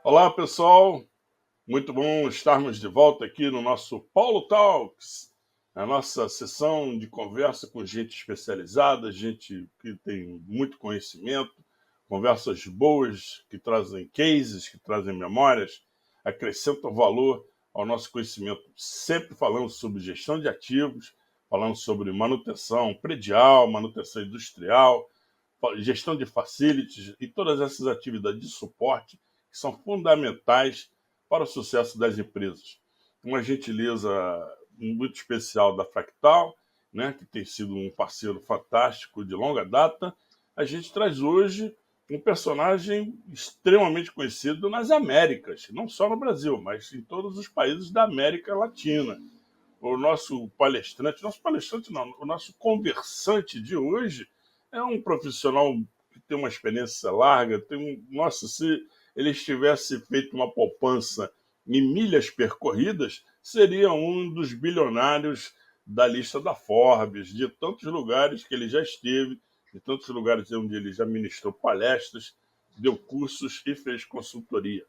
Olá, pessoal. Muito bom estarmos de volta aqui no nosso Paulo Talks, a nossa sessão de conversa com gente especializada, gente que tem muito conhecimento, conversas boas que trazem cases, que trazem memórias, acrescentam valor ao nosso conhecimento. Sempre falando sobre gestão de ativos, falando sobre manutenção predial, manutenção industrial, gestão de facilities e todas essas atividades de suporte que são fundamentais para o sucesso das empresas. Uma gentileza muito especial da Fractal, né, que tem sido um parceiro fantástico de longa data. A gente traz hoje um personagem extremamente conhecido nas Américas, não só no Brasil, mas em todos os países da América Latina. O nosso palestrante não, o nosso conversante de hoje é um profissional que tem uma experiência larga, nossa, se ele tivesse feito uma poupança em milhas percorridas, seria um dos bilionários da lista da Forbes, de tantos lugares que ele já esteve, de tantos lugares onde ele já ministrou palestras, deu cursos e fez consultoria.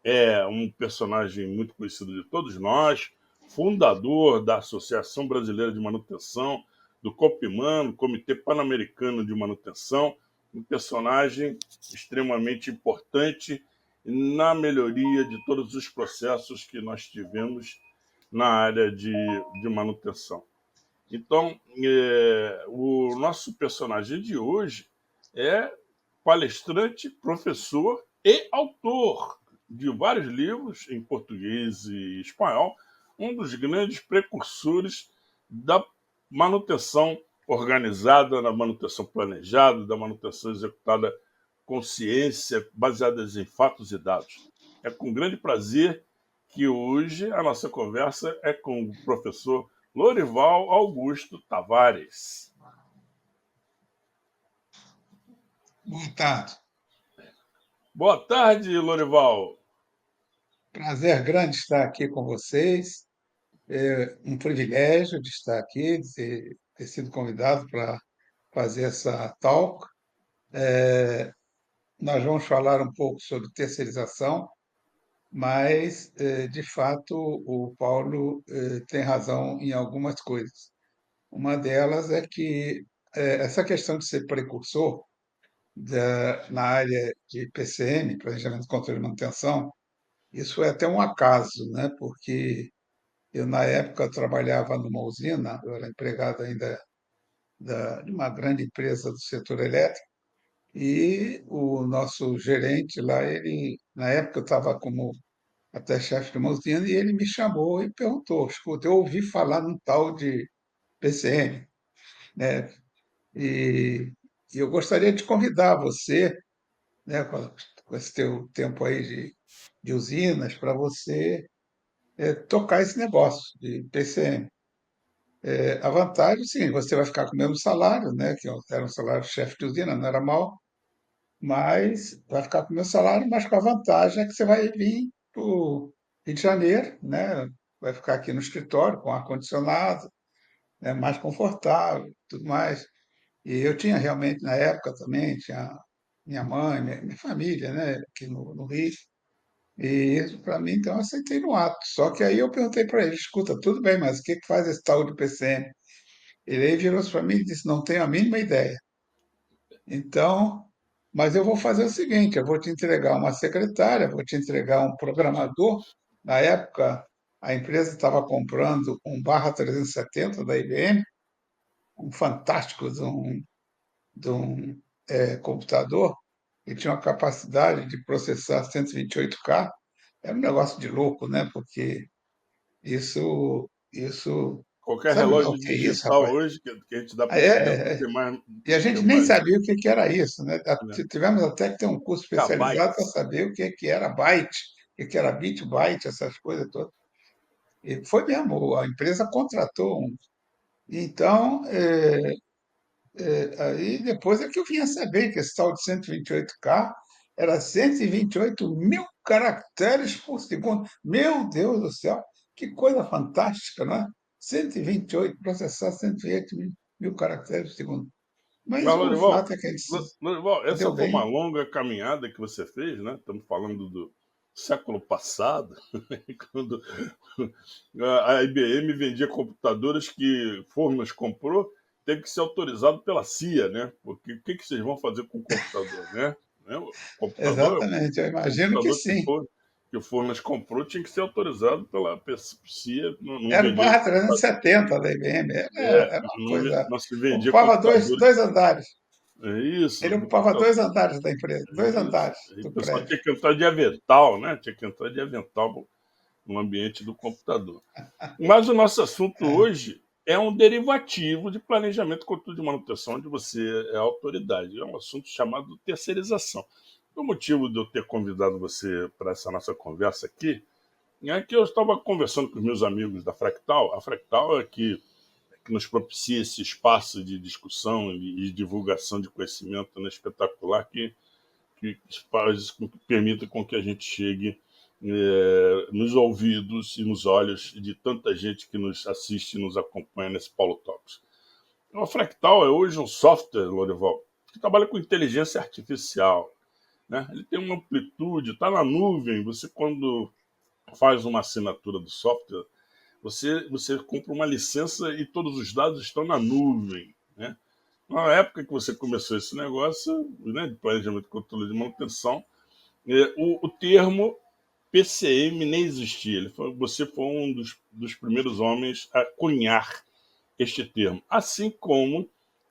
É um personagem muito conhecido de todos nós, fundador da Associação Brasileira de Manutenção, do COPIMAN, Comitê Pan-Americano de Manutenção, um personagem extremamente importante na melhoria de todos os processos que nós tivemos na área de manutenção. Então, o nosso personagem de hoje é palestrante, professor e autor de vários livros em português e espanhol, um dos grandes precursores da manutenção organizada, da manutenção planejada, da manutenção executada com ciência, baseadas em fatos e dados. É com grande prazer que hoje a nossa conversa é com o professor Lorival Augusto Tavares. Boa tarde. Boa tarde, Lorival. Prazer grande estar aqui com vocês. É um privilégio de estar aqui, de ter sido convidado para fazer essa talk. Nós vamos falar um pouco sobre terceirização, mas, de fato, o Paulo tem razão em algumas coisas. Uma delas é que essa questão de ser precursor na área de PCM, Planejamento, Controle e Manutenção, isso é até um acaso, né? Porque eu, na época, trabalhava numa usina, eu era empregado ainda de uma grande empresa do setor elétrico, e o nosso gerente lá, ele, na época, eu estava como até chefe de uma usina, e ele me chamou e perguntou: escuta, eu ouvi falar num tal de PCM, né? E, e eu gostaria de convidar você, né, com esse teu tempo aí de usinas, para você tocar esse negócio de PCM. A vantagem, sim, você vai ficar com o mesmo salário, né, que era um salário chefe de usina, não era mal, mas vai ficar com o mesmo salário, mas com a vantagem é que você vai vir para o Rio de Janeiro, né, vai ficar aqui no escritório com ar-condicionado, né, mais confortável, tudo mais. E eu tinha realmente, na época também, tinha minha mãe, minha família, né, aqui no Rio. E isso para mim, então, eu aceitei no ato. Só que aí eu perguntei para ele: escuta, tudo bem, mas o que que faz esse tal de PCM? Ele aí virou para mim e disse: não tenho a mínima ideia. Então, mas eu vou fazer o seguinte: eu vou te entregar uma secretária, vou te entregar um programador. Na época, a empresa estava comprando um barra 370 da IBM, um fantástico de um computador, que tinha uma capacidade de processar 128K. Era um negócio de louco, né? Porque isso, Qualquer sabe lá o relógio que é isso, digital rapaz? hoje que a gente dá Ah, para entender um pouco mais, e a gente nem mais sabia o que que era isso, né? né? Tivemos até que ter um curso especializado para Kbytes. saber o que que era byte, o que que era bit, byte, essas coisas todas. E foi mesmo, a empresa contratou um. Então, aí depois é que eu vinha saber que esse tal de 128K era 128 mil caracteres por segundo. Meu Deus do céu, que coisa fantástica, né? 128, processar 128 mil caracteres por segundo. Mas, Mas o Lorival, fato é que a gente Lorival, se essa deu foi uma bem. longa caminhada que você fez, né? Estamos falando do século passado, quando a IBM vendia computadores que Furnas comprou, teve que ser autorizado pela CIA, né? Porque o que, que vocês vão fazer com o computador, né? O computador, Exatamente, eu o imagino que computador sim. que o Furnas comprou tinha que ser autorizado pela CIA, não Era o vendia barra computador. 370 da IBM, era uma Não, coisa. não se vendia Ocupava computadores. dois andares. É isso, Ele do ocupava dois computador. andares da empresa, É dois isso. andares Aí o do pessoal prédio. tinha que entrar de avental, né? Tinha que entrar de avental no ambiente do computador. Mas o nosso assunto É, hoje é um derivativo de planejamento e controle de manutenção, onde você é autoridade. É um assunto chamado terceirização. O motivo de eu ter convidado você para essa nossa conversa aqui é que eu estava conversando com os meus amigos da Fractal. A Fractal é que nos propicia esse espaço de discussão e divulgação de conhecimento, né, espetacular que faz com que permita com que a gente chegue nos ouvidos e nos olhos de tanta gente que nos assiste e nos acompanha nesse Paulo Talks. O Fractal é hoje um software, Lorival, que trabalha com inteligência artificial. Né? Ele tem uma amplitude, está na nuvem. Você, quando faz uma assinatura do software, você compra uma licença e todos os dados estão na nuvem. Né? Na época que você começou esse negócio, né, de planejamento e controle de manutenção, o termo PCM nem existia. Você foi um dos primeiros homens a cunhar este termo. Assim como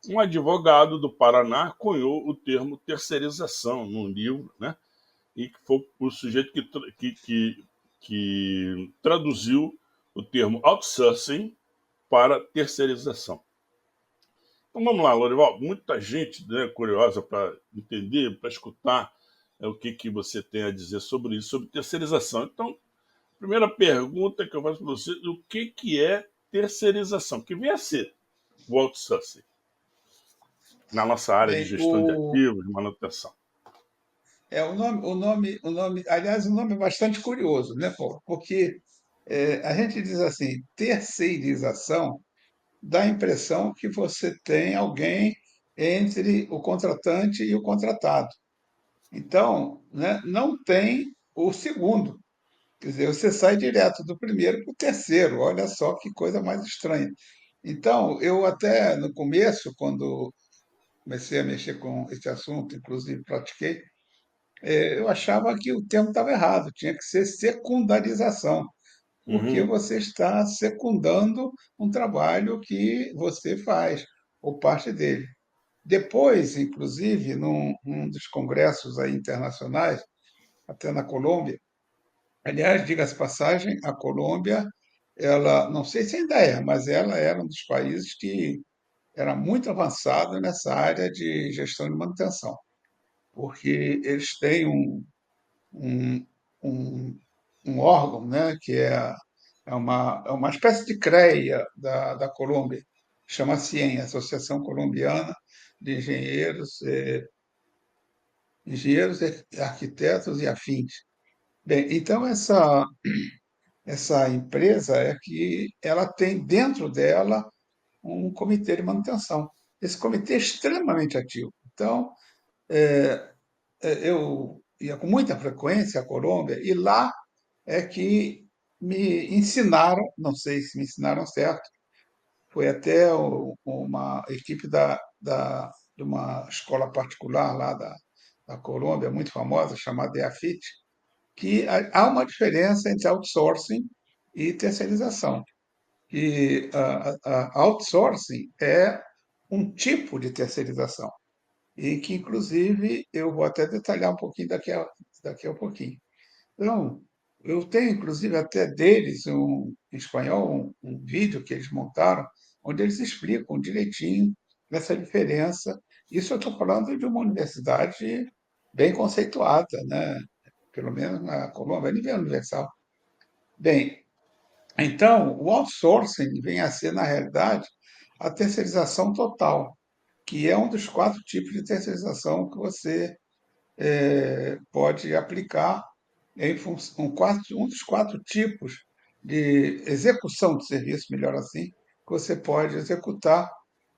um advogado do Paraná cunhou o termo terceirização num livro, né? E que foi o sujeito que traduziu o termo outsourcing para terceirização. Então vamos lá, Lorival. Muita gente, né, curiosa para entender, para escutar o que você tem a dizer sobre isso, sobre terceirização. Então, primeira pergunta que eu faço para você, o que é terceirização? Que vem a ser o outsourcing na nossa área de bem, gestão de ativos, de manutenção. aliás, o nome é bastante curioso, né, Paulo? Porque a gente diz assim, terceirização dá a impressão que você tem alguém entre o contratante e o contratado. Então, né, não tem o segundo. Quer dizer, você sai direto do primeiro para o terceiro. Olha só que coisa mais estranha. Então, eu até no começo, quando comecei a mexer com esse assunto, inclusive pratiquei, eu achava que o termo estava errado, tinha que ser secundarização, porque Uhum, você está secundando um trabalho que você faz, ou parte dele. Depois, inclusive, num dos congressos aí internacionais, até na Colômbia, aliás, diga-se de passagem, a Colômbia, ela, não sei se ainda é, mas ela era um dos países que era muito avançado nessa área de gestão de manutenção, porque eles têm um, um, um órgão, né, que é uma espécie de CREA da Colômbia, chama CIEM, Associação Colombiana de Engenheiros, Arquitetos e Afins. Bem, então essa empresa é que ela tem dentro dela um comitê de manutenção. Esse comitê é extremamente ativo. Então, eu ia com muita frequência à Colômbia e lá é que me ensinaram, não sei se me ensinaram certo, foi até uma equipe de uma escola particular lá da Colômbia, muito famosa, chamada EAFIT, que há uma diferença entre outsourcing e terceirização. E outsourcing é um tipo de terceirização, e que, inclusive, eu vou até detalhar um pouquinho daqui a pouquinho. Então, eu tenho, inclusive, até deles, em espanhol, um vídeo que eles montaram, onde eles explicam direitinho essa diferença. Isso eu estou falando de uma universidade bem conceituada, né? Pelo menos na Colômbia, a nível universal. Bem, então, o outsourcing vem a ser, na realidade, a terceirização total, que é um dos quatro tipos de terceirização que você pode aplicar um dos quatro tipos de execução de serviço, melhor assim, que você pode executar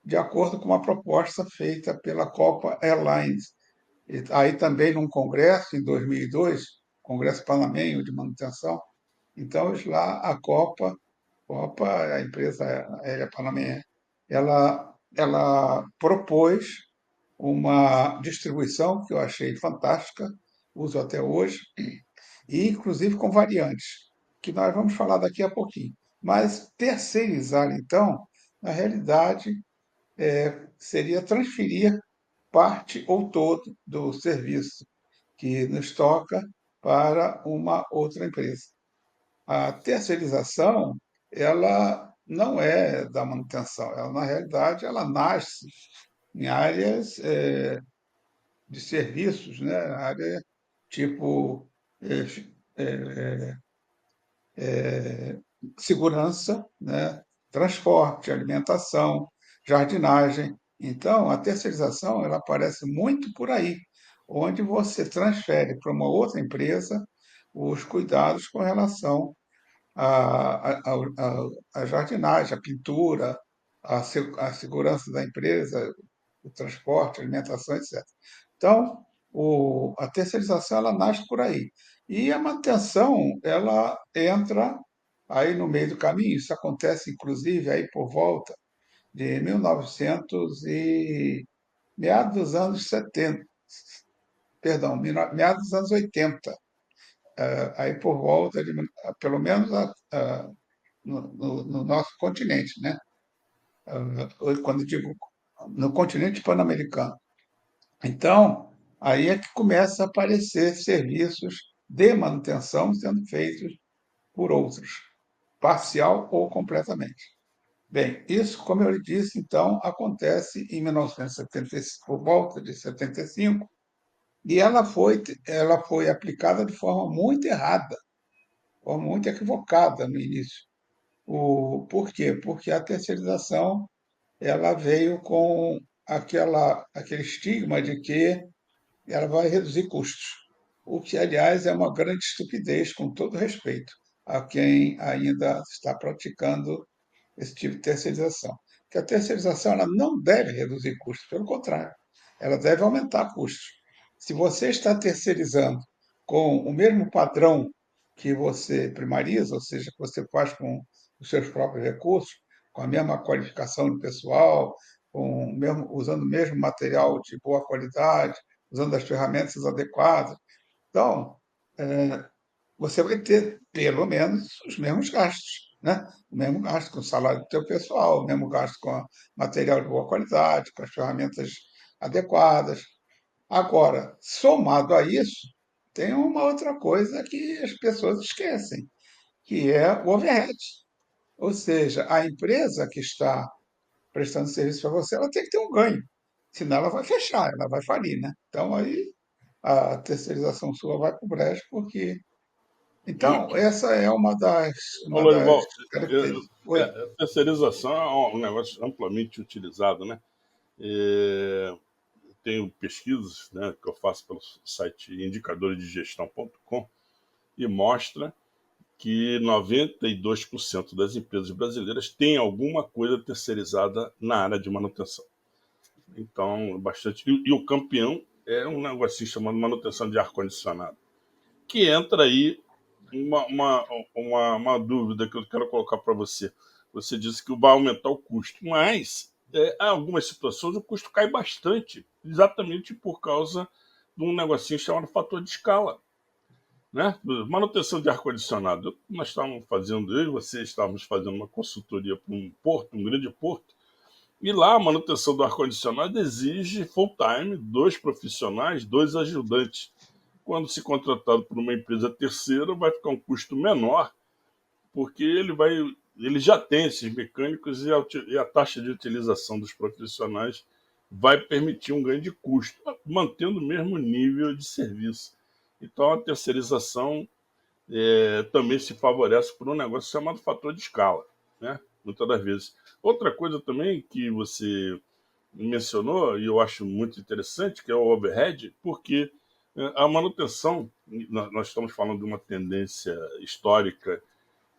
de acordo com uma proposta feita pela Copa Airlines. E aí também num congresso, em 2002, Congresso Panamenho de Manutenção, então lá a Copa, a empresa aérea panamenha, ela propôs uma distribuição que eu achei fantástica, uso até hoje, e inclusive com variantes, que nós vamos falar daqui a pouquinho. Mas terceirizar, então, na realidade, seria transferir parte ou todo do serviço que nos toca para uma outra empresa. A terceirização, ela não é da manutenção, ela, na realidade, ela nasce em áreas de serviços, né? Área tipo eh, eh, segurança, né? Transporte, alimentação, jardinagem. Então, a terceirização ela aparece muito por aí, onde você transfere para uma outra empresa os cuidados com relação à jardinagem, à pintura, à segurança da empresa, o transporte, a alimentação, etc. Então, a terceirização ela nasce por aí. E a manutenção, ela entra aí no meio do caminho. Isso acontece, inclusive, aí por volta de 1900 e meados dos anos 70, perdão, meados dos anos 80, aí por volta de, pelo menos no nosso continente, né? Quando eu digo no continente pan-americano. Então, aí é que começa a aparecer serviços de manutenção sendo feitos por outros, parcial ou completamente. Bem, isso, como eu lhe disse, então, acontece em 1970, por volta de 75, e ela foi aplicada de forma muito errada, de forma muito equivocada no início. Por quê? Porque a terceirização ela veio com aquele estigma de que ela vai reduzir custos, o que, aliás, é uma grande estupidez, com todo respeito a quem ainda está praticando esse tipo de terceirização. Porque a terceirização ela não deve reduzir custos, pelo contrário, ela deve aumentar custos. Se você está terceirizando com o mesmo padrão que você primariza, ou seja, que você faz com os seus próprios recursos, com a mesma qualificação de pessoal, usando o mesmo material de boa qualidade, usando as ferramentas adequadas. Então, você vai ter pelo menos os mesmos gastos, né? O mesmo gasto com o salário do teu pessoal, o mesmo gasto com material de boa qualidade, com as ferramentas adequadas. Agora, somado a isso, tem uma outra coisa que as pessoas esquecem, que é o overhead. Ou seja, a empresa que está prestando serviço para você, ela tem que ter um ganho, senão ela vai fechar, ela vai falir, né? Então aí a terceirização sua vai para o brejo, porque então, essa é Ô, uma das Lorival, características. Oi. a terceirização é um negócio amplamente utilizado, né? É, tenho pesquisas, né, que eu faço pelo site indicadorosdegestão.com e mostra que 92% das empresas brasileiras têm alguma coisa terceirizada na área de manutenção. Então, bastante. E o campeão é um negocinho chamado manutenção de ar-condicionado, que entra aí uma dúvida que eu quero colocar para você. Você disse que vai aumentar o custo, mas há algumas situações o custo cai bastante, exatamente por causa de um negocinho chamado fator de escala. Né? Manutenção de ar-condicionado. Nós estávamos fazendo, eu e você estávamos fazendo uma consultoria para um porto, um grande porto, e lá a manutenção do ar-condicionado exige full-time, 2 profissionais, 2 ajudantes. Quando se contratado por uma empresa terceira, vai ficar um custo menor, porque ele já tem esses mecânicos e a taxa de utilização dos profissionais vai permitir um ganho de custo, mantendo o mesmo nível de serviço. Então a terceirização também se favorece por um negócio chamado fator de escala, né? Muitas das vezes. Outra coisa também que você mencionou, e eu acho muito interessante, que é o overhead, porque a manutenção, nós estamos falando de uma tendência histórica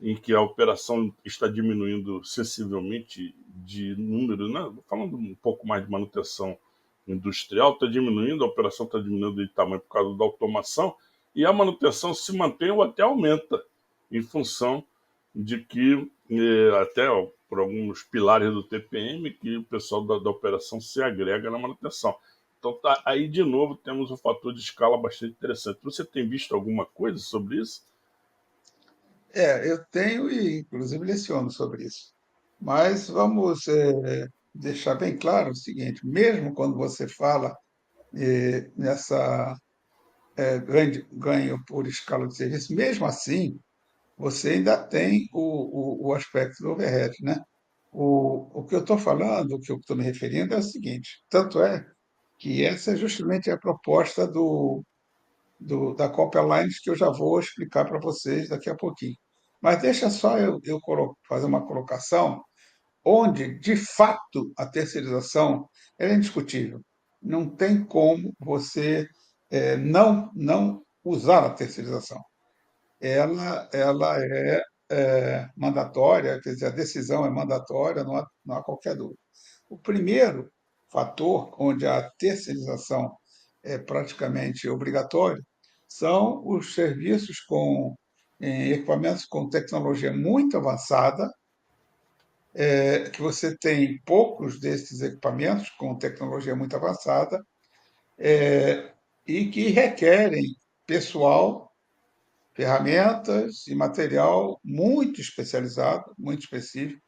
em que a operação está diminuindo sensivelmente de número, né? Falando um pouco mais de manutenção industrial, está diminuindo, a operação está diminuindo de tamanho por causa da automação, e a manutenção se mantém ou até aumenta, em função de que, até por alguns pilares do TPM, que o pessoal da operação se agrega na manutenção. Então, tá, aí de novo temos um fator de escala bastante interessante. Você tem visto alguma coisa sobre isso? Eu tenho e, inclusive, leciono sobre isso. Mas vamos deixar bem claro o seguinte: mesmo quando você fala nessa ganho por escala de serviço, mesmo assim, você ainda tem o aspecto do overhead, né? O que eu estou falando, o que eu estou me referindo é o seguinte: tanto é que essa é justamente a proposta da Copper Lines que eu já vou explicar para vocês daqui a pouquinho. Mas deixa só eu fazer uma colocação onde, de fato, a terceirização ela é indiscutível. Não tem como você não usar a terceirização. Ela é mandatória, quer dizer, a decisão é mandatória, não há qualquer dúvida. O primeiro fator onde a terceirização é praticamente obrigatória são os serviços com equipamentos com tecnologia muito avançada, que você tem poucos desses equipamentos com tecnologia muito avançada, e que requerem pessoal, ferramentas e material muito especializado, muito específico,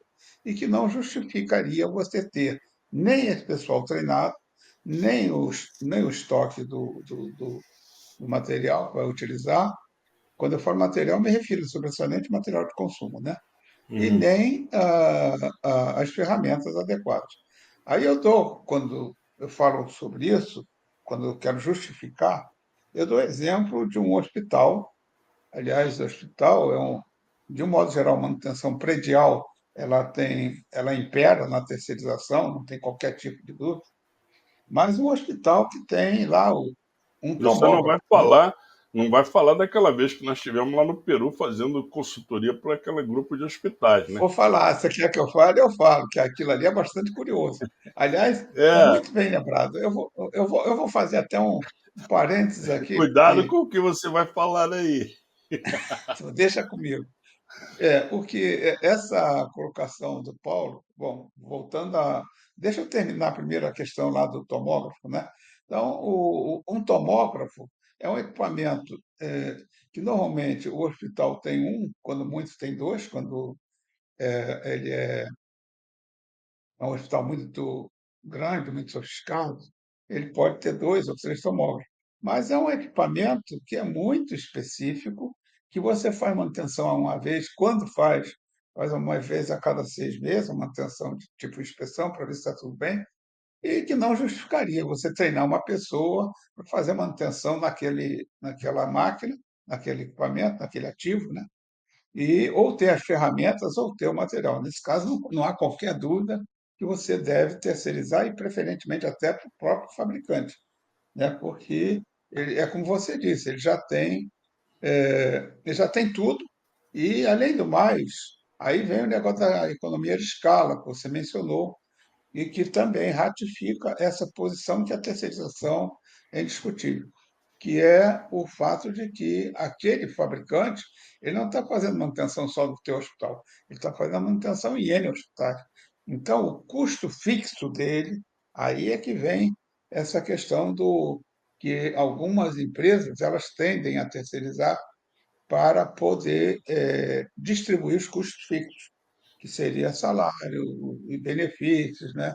e que não justificaria você ter nem esse pessoal treinado, nem o estoque do material que vai utilizar. Quando eu falo material, me refiro sobressalente ao material de consumo, né? E Uhum. nem as ferramentas adequadas. Aí quando eu falo sobre isso, quando eu quero justificar, eu dou exemplo de um hospital. Aliás, o hospital de um modo geral, manutenção predial, ela impera na terceirização, não tem qualquer tipo de dúvida. Mas um hospital que tem lá um Você não vai tomógrafo, né? falar, não vai falar daquela vez que nós estivemos lá no Peru fazendo consultoria para aquele grupo de hospitais, né? Vou falar, se você quer que eu fale, eu falo, que aquilo ali é bastante curioso. Aliás, É, muito bem lembrado. Eu vou fazer até um parênteses aqui, cuidado que com o que você vai falar aí. deixa comigo. Porque essa colocação do Paulo, bom, voltando a. Deixa eu terminar primeiro a questão lá do tomógrafo, né? Então, um tomógrafo é um equipamento que normalmente o hospital tem um, quando muitos tem dois, quando ele é um hospital muito grande, muito sofisticado, ele pode ter dois ou três tomógrafos. Mas é um equipamento que é muito específico, que você faz manutenção uma vez, quando faz uma vez a cada 6 meses, uma manutenção de tipo inspeção para ver se está tudo bem, e que não justificaria você treinar uma pessoa para fazer manutenção naquela máquina, naquele equipamento, naquele ativo, né? E ou ter as ferramentas ou ter o material. Nesse caso, não há qualquer dúvida que você deve terceirizar e, preferentemente, até para o próprio fabricante, né? Porque é como você disse, ele já tem tudo e, além do mais, aí vem o negócio da economia de escala, que você mencionou, e que também ratifica essa posição que a terceirização é indiscutível, que é o fato de que aquele fabricante ele não está fazendo manutenção só do teu hospital, ele está fazendo a manutenção em N hospitais. Então, o custo fixo dele, aí é que vem essa questão do que algumas empresas elas tendem a terceirizar para poder distribuir os custos fixos, que seria salário e benefícios, né?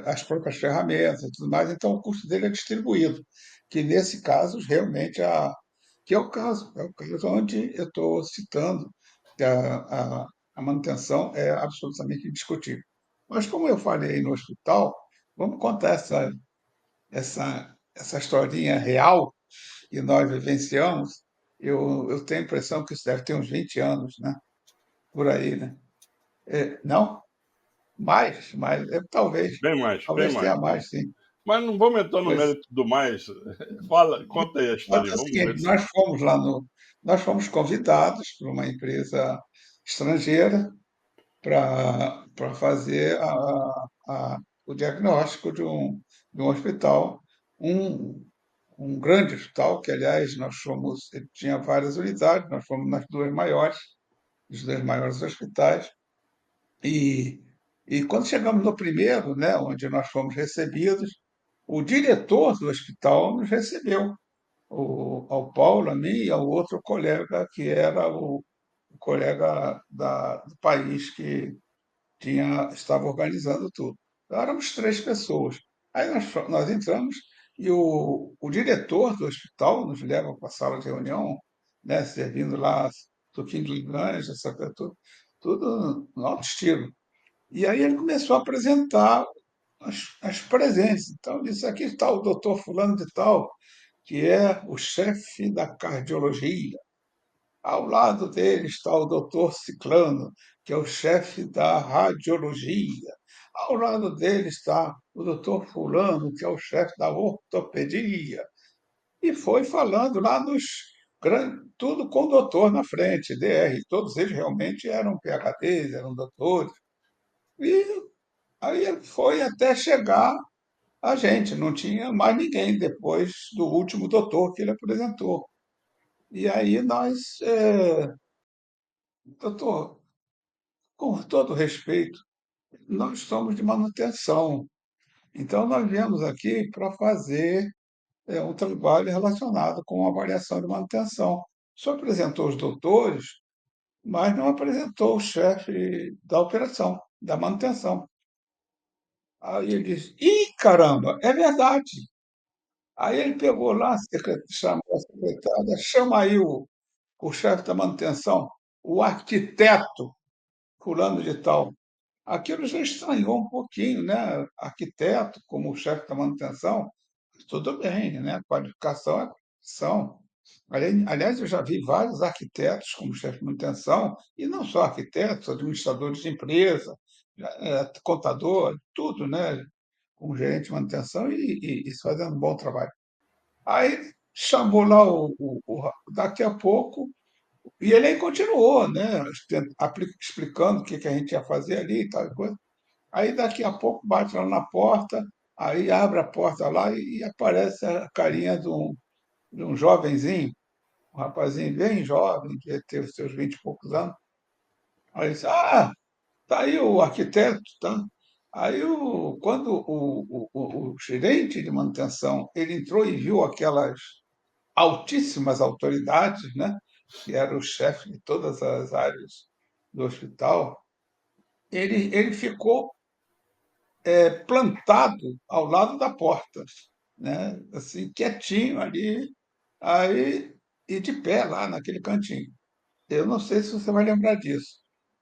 As próprias ferramentas e tudo mais, então o custo dele é distribuído, que nesse caso realmente que é o caso onde eu estou citando que a manutenção é absolutamente indiscutível. Mas como eu falei no hospital, vamos contar essa historinha real que nós vivenciamos. Eu tenho a impressão que isso deve ter uns 20 anos, né? Por aí, né? Não? Mais, talvez. Bem mais, bem Talvez tenha mais. mais, sim. Mas não vamos entrar no Pois, mérito do mais. Fala, conta aí a mas história é aí, o vamos ver seguinte, se. nós fomos convidados por uma empresa estrangeira para fazer o diagnóstico de um hospital, um, um grande hospital, que, aliás, ele tinha várias unidades, nós fomos nas duas maiores, os dois maiores hospitais, e, e quando chegamos no primeiro, né, onde nós fomos recebidos, o diretor do hospital nos recebeu, ao Paulo, a mim e ao outro colega, que era o colega do país que estava organizando tudo. Então, éramos três pessoas. Aí nós entramos e o diretor do hospital nos leva para a sala de reunião, né, servindo lá suquinho de laranja, essa coisa tudo no alto estilo. E aí ele começou a apresentar as presentes. Então, ele disse: aqui está o doutor Fulano de Tal, que é o chefe da cardiologia. Ao lado dele está o doutor Ciclano, que é o chefe da radiologia. Ao lado dele está o doutor Fulano, que é o chefe da ortopedia. E foi falando lá tudo com o doutor na frente, DR. Todos eles realmente eram PhDs, eram doutores. E aí ele foi até chegar a gente, não tinha mais ninguém depois do último doutor que ele apresentou. E aí doutor, com todo respeito, nós somos de manutenção. Então, nós viemos aqui para fazer um trabalho relacionado com a avaliação de manutenção. O senhor apresentou os doutores, mas não apresentou o chefe da operação, da manutenção. Aí ele disse: ih, caramba, é verdade. Aí ele pegou lá, chamou a secretária, chama aí o chefe da manutenção, o arquiteto, fulano de tal. Aquilo já estranhou um pouquinho, né? Arquiteto como chefe da manutenção, tudo bem, né? Qualificação é qualificação. Aliás, eu já vi vários arquitetos como chefe de manutenção, e não só arquitetos, administradores de empresa, contador, tudo, né? Como gerente de manutenção e fazendo um bom trabalho. Aí chamou lá daqui a pouco, e ele aí continuou, né? Explicando o que que a gente ia fazer ali e tal coisa. Aí daqui a pouco bate lá na porta, aí abre a porta lá e aparece a carinha de um jovenzinho, um rapazinho bem jovem, que teve os seus 20 e poucos anos. Aí ele disse: ah, tá aí o arquiteto, tá? Aí, quando o gerente de manutenção ele entrou e viu aquelas altíssimas autoridades, né? Que era o chefe de todas as áreas do hospital, ele ficou plantado ao lado da porta, né? Assim, quietinho ali, aí, e de pé lá naquele cantinho. Eu não sei se você vai lembrar disso.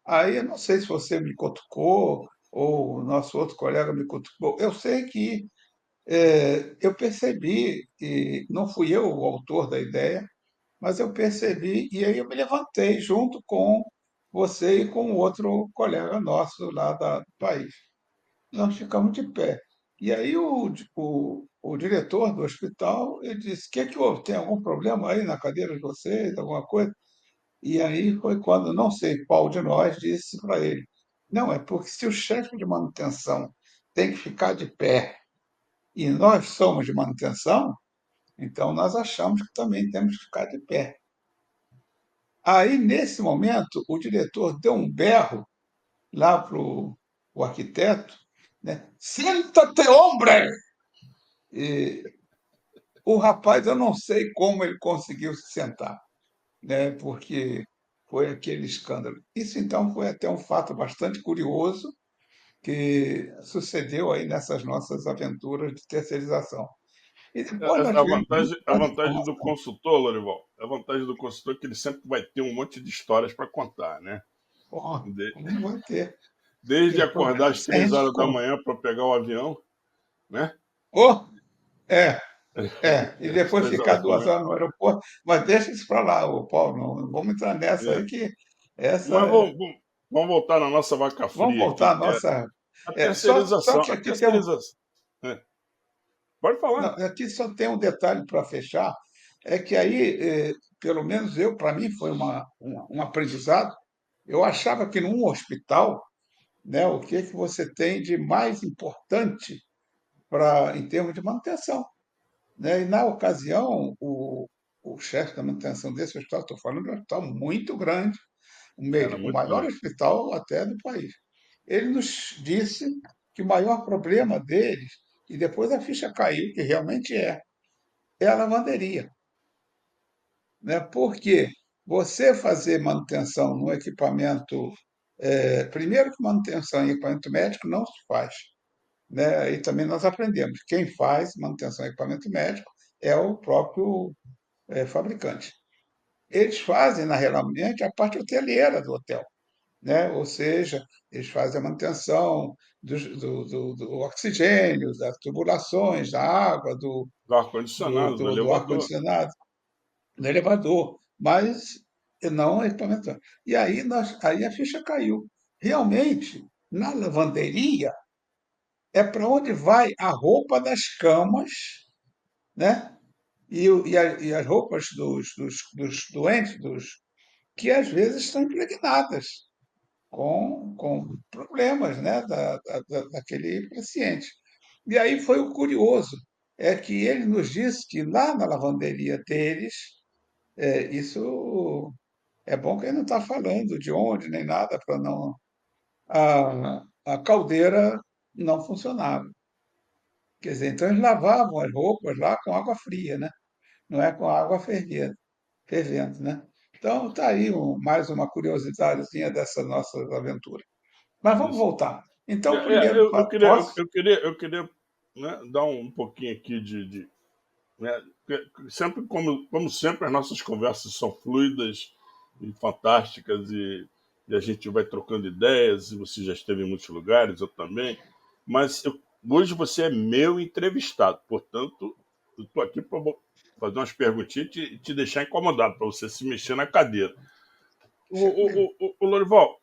Aí eu não sei se você me cutucou ou o nosso outro colega me cutucou. Eu sei que eu percebi, e não fui eu o autor da ideia, mas eu percebi e aí eu me levantei junto com você e com outro colega nosso lá do país. Nós ficamos de pé. E aí o diretor do hospital, ele disse: o que é que houve? Tem algum problema aí na cadeira de vocês, alguma coisa? E aí foi quando, não sei qual de nós, disse para ele: não, é porque se o chefe de manutenção tem que ficar de pé e nós somos de manutenção, então nós achamos que também temos que ficar de pé. Aí, nesse momento, o diretor deu um berro lá para o arquiteto, né? Senta-te, hombre! E o rapaz, eu não sei como ele conseguiu se sentar, né? Porque foi aquele escândalo. Isso, então, foi até um fato bastante curioso que sucedeu aí nessas nossas aventuras de terceirização. E depois nós tivemos muito A mais vantagem do informação. consultor, Lorival, a vantagem do consultor é que ele sempre vai ter um monte de histórias para contar, né? Bom, De- como vai ter? Desde O acordar problema é às se a três gente horas da conta. manhã para pegar o avião, né? Oh, é, e Às depois três ficar horas da duas manhã. horas no aeroporto. Mas deixa isso para lá, ô Paulo, não vamos entrar nessa É. aí, que essa Mas é. vamos voltar na nossa vaca Vamos fria aqui, voltar à que é nossa. a Só terceirização. que A aqui tem um. terceirização. É. Pode Não, falar. aqui só tem um detalhe para fechar, é que aí, pelo menos eu, para mim, foi um aprendizado. Eu achava que num hospital, né, o que que você tem de mais importante em termos de manutenção, né? E na ocasião, o chefe da manutenção desse hospital, estou falando de um hospital muito grande, Era o muito maior grande. hospital até do país. Ele nos disse que o maior problema deles, e depois a ficha caiu, que realmente é a lavanderia, né? Porque você fazer manutenção no equipamento, primeiro que manutenção em equipamento médico não se faz, né? E também nós aprendemos, quem faz manutenção em equipamento médico é o próprio fabricante. Eles fazem, na realmente, a parte hoteleira do hotel, né? Ou seja, eles fazem a manutenção do oxigênio, das tubulações, da água, Do ar-condicionado, do do elevador. ar-condicionado, do elevador, mas não equipamento. E aí, aí a ficha caiu. Realmente, na lavanderia, é para onde vai a roupa das camas, né? E as roupas dos doentes, que às vezes estão impregnadas com problemas, né, daquele paciente. E aí foi o curioso, é que ele nos disse que lá na lavanderia deles, isso é bom que ele não está falando de onde nem nada para não a caldeira não funcionava. Quer dizer, então eles lavavam as roupas lá com água fria, né? Não é com água fervendo, né? Então tá aí mais uma curiosidadezinha dessa nossa aventura. Mas vamos Isso. voltar. Então, primeiro, Eu, posso? eu queria, né, dar um pouquinho aqui né, sempre, como sempre, as nossas conversas são fluidas e fantásticas e a gente vai trocando ideias, e você já esteve em muitos lugares, eu também, mas hoje você é meu entrevistado, portanto, eu estou aqui para fazer umas perguntinhas e te deixar incomodado, para você se mexer na cadeira. Deixa comigo. Lorival,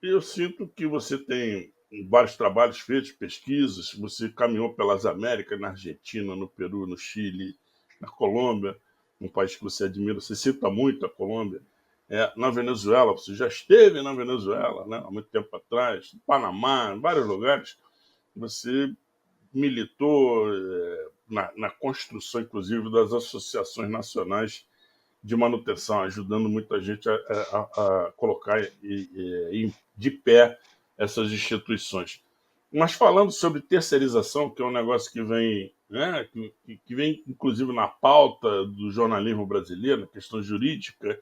eu sinto que você tem vários trabalhos feitos, pesquisas, você caminhou pelas Américas, na Argentina, no Peru, no Chile, na Colômbia, um país que você admira, você cita muito a Colômbia, na Venezuela, você já esteve na Venezuela, né, há muito tempo atrás, no Panamá, em vários lugares, você militou na construção, inclusive, das associações nacionais de manutenção, ajudando muita gente a colocar de pé essas instituições. Mas falando sobre terceirização, que é um negócio que vem, né, que vem inclusive na pauta do jornalismo brasileiro, na questão jurídica,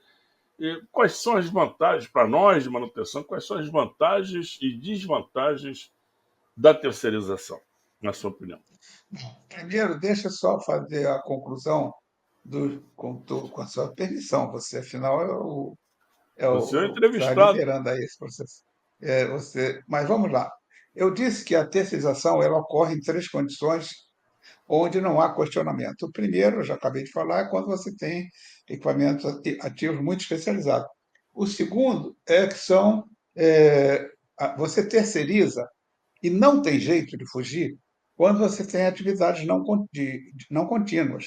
quais são as vantagens para nós de manutenção, quais são as vantagens e desvantagens da terceirização, na sua opinião? Primeiro, deixa eu só fazer a conclusão com a sua permissão. Você, afinal, é Você é um o que está entrevistado. liderando aí esse processo. Mas vamos lá. Eu disse que a terceirização ela ocorre em três condições onde não há questionamento. O primeiro, eu já acabei de falar, é quando você tem equipamentos ativos muito especializados. O segundo é que você terceiriza e não tem jeito de fugir quando você tem atividades não contínuas,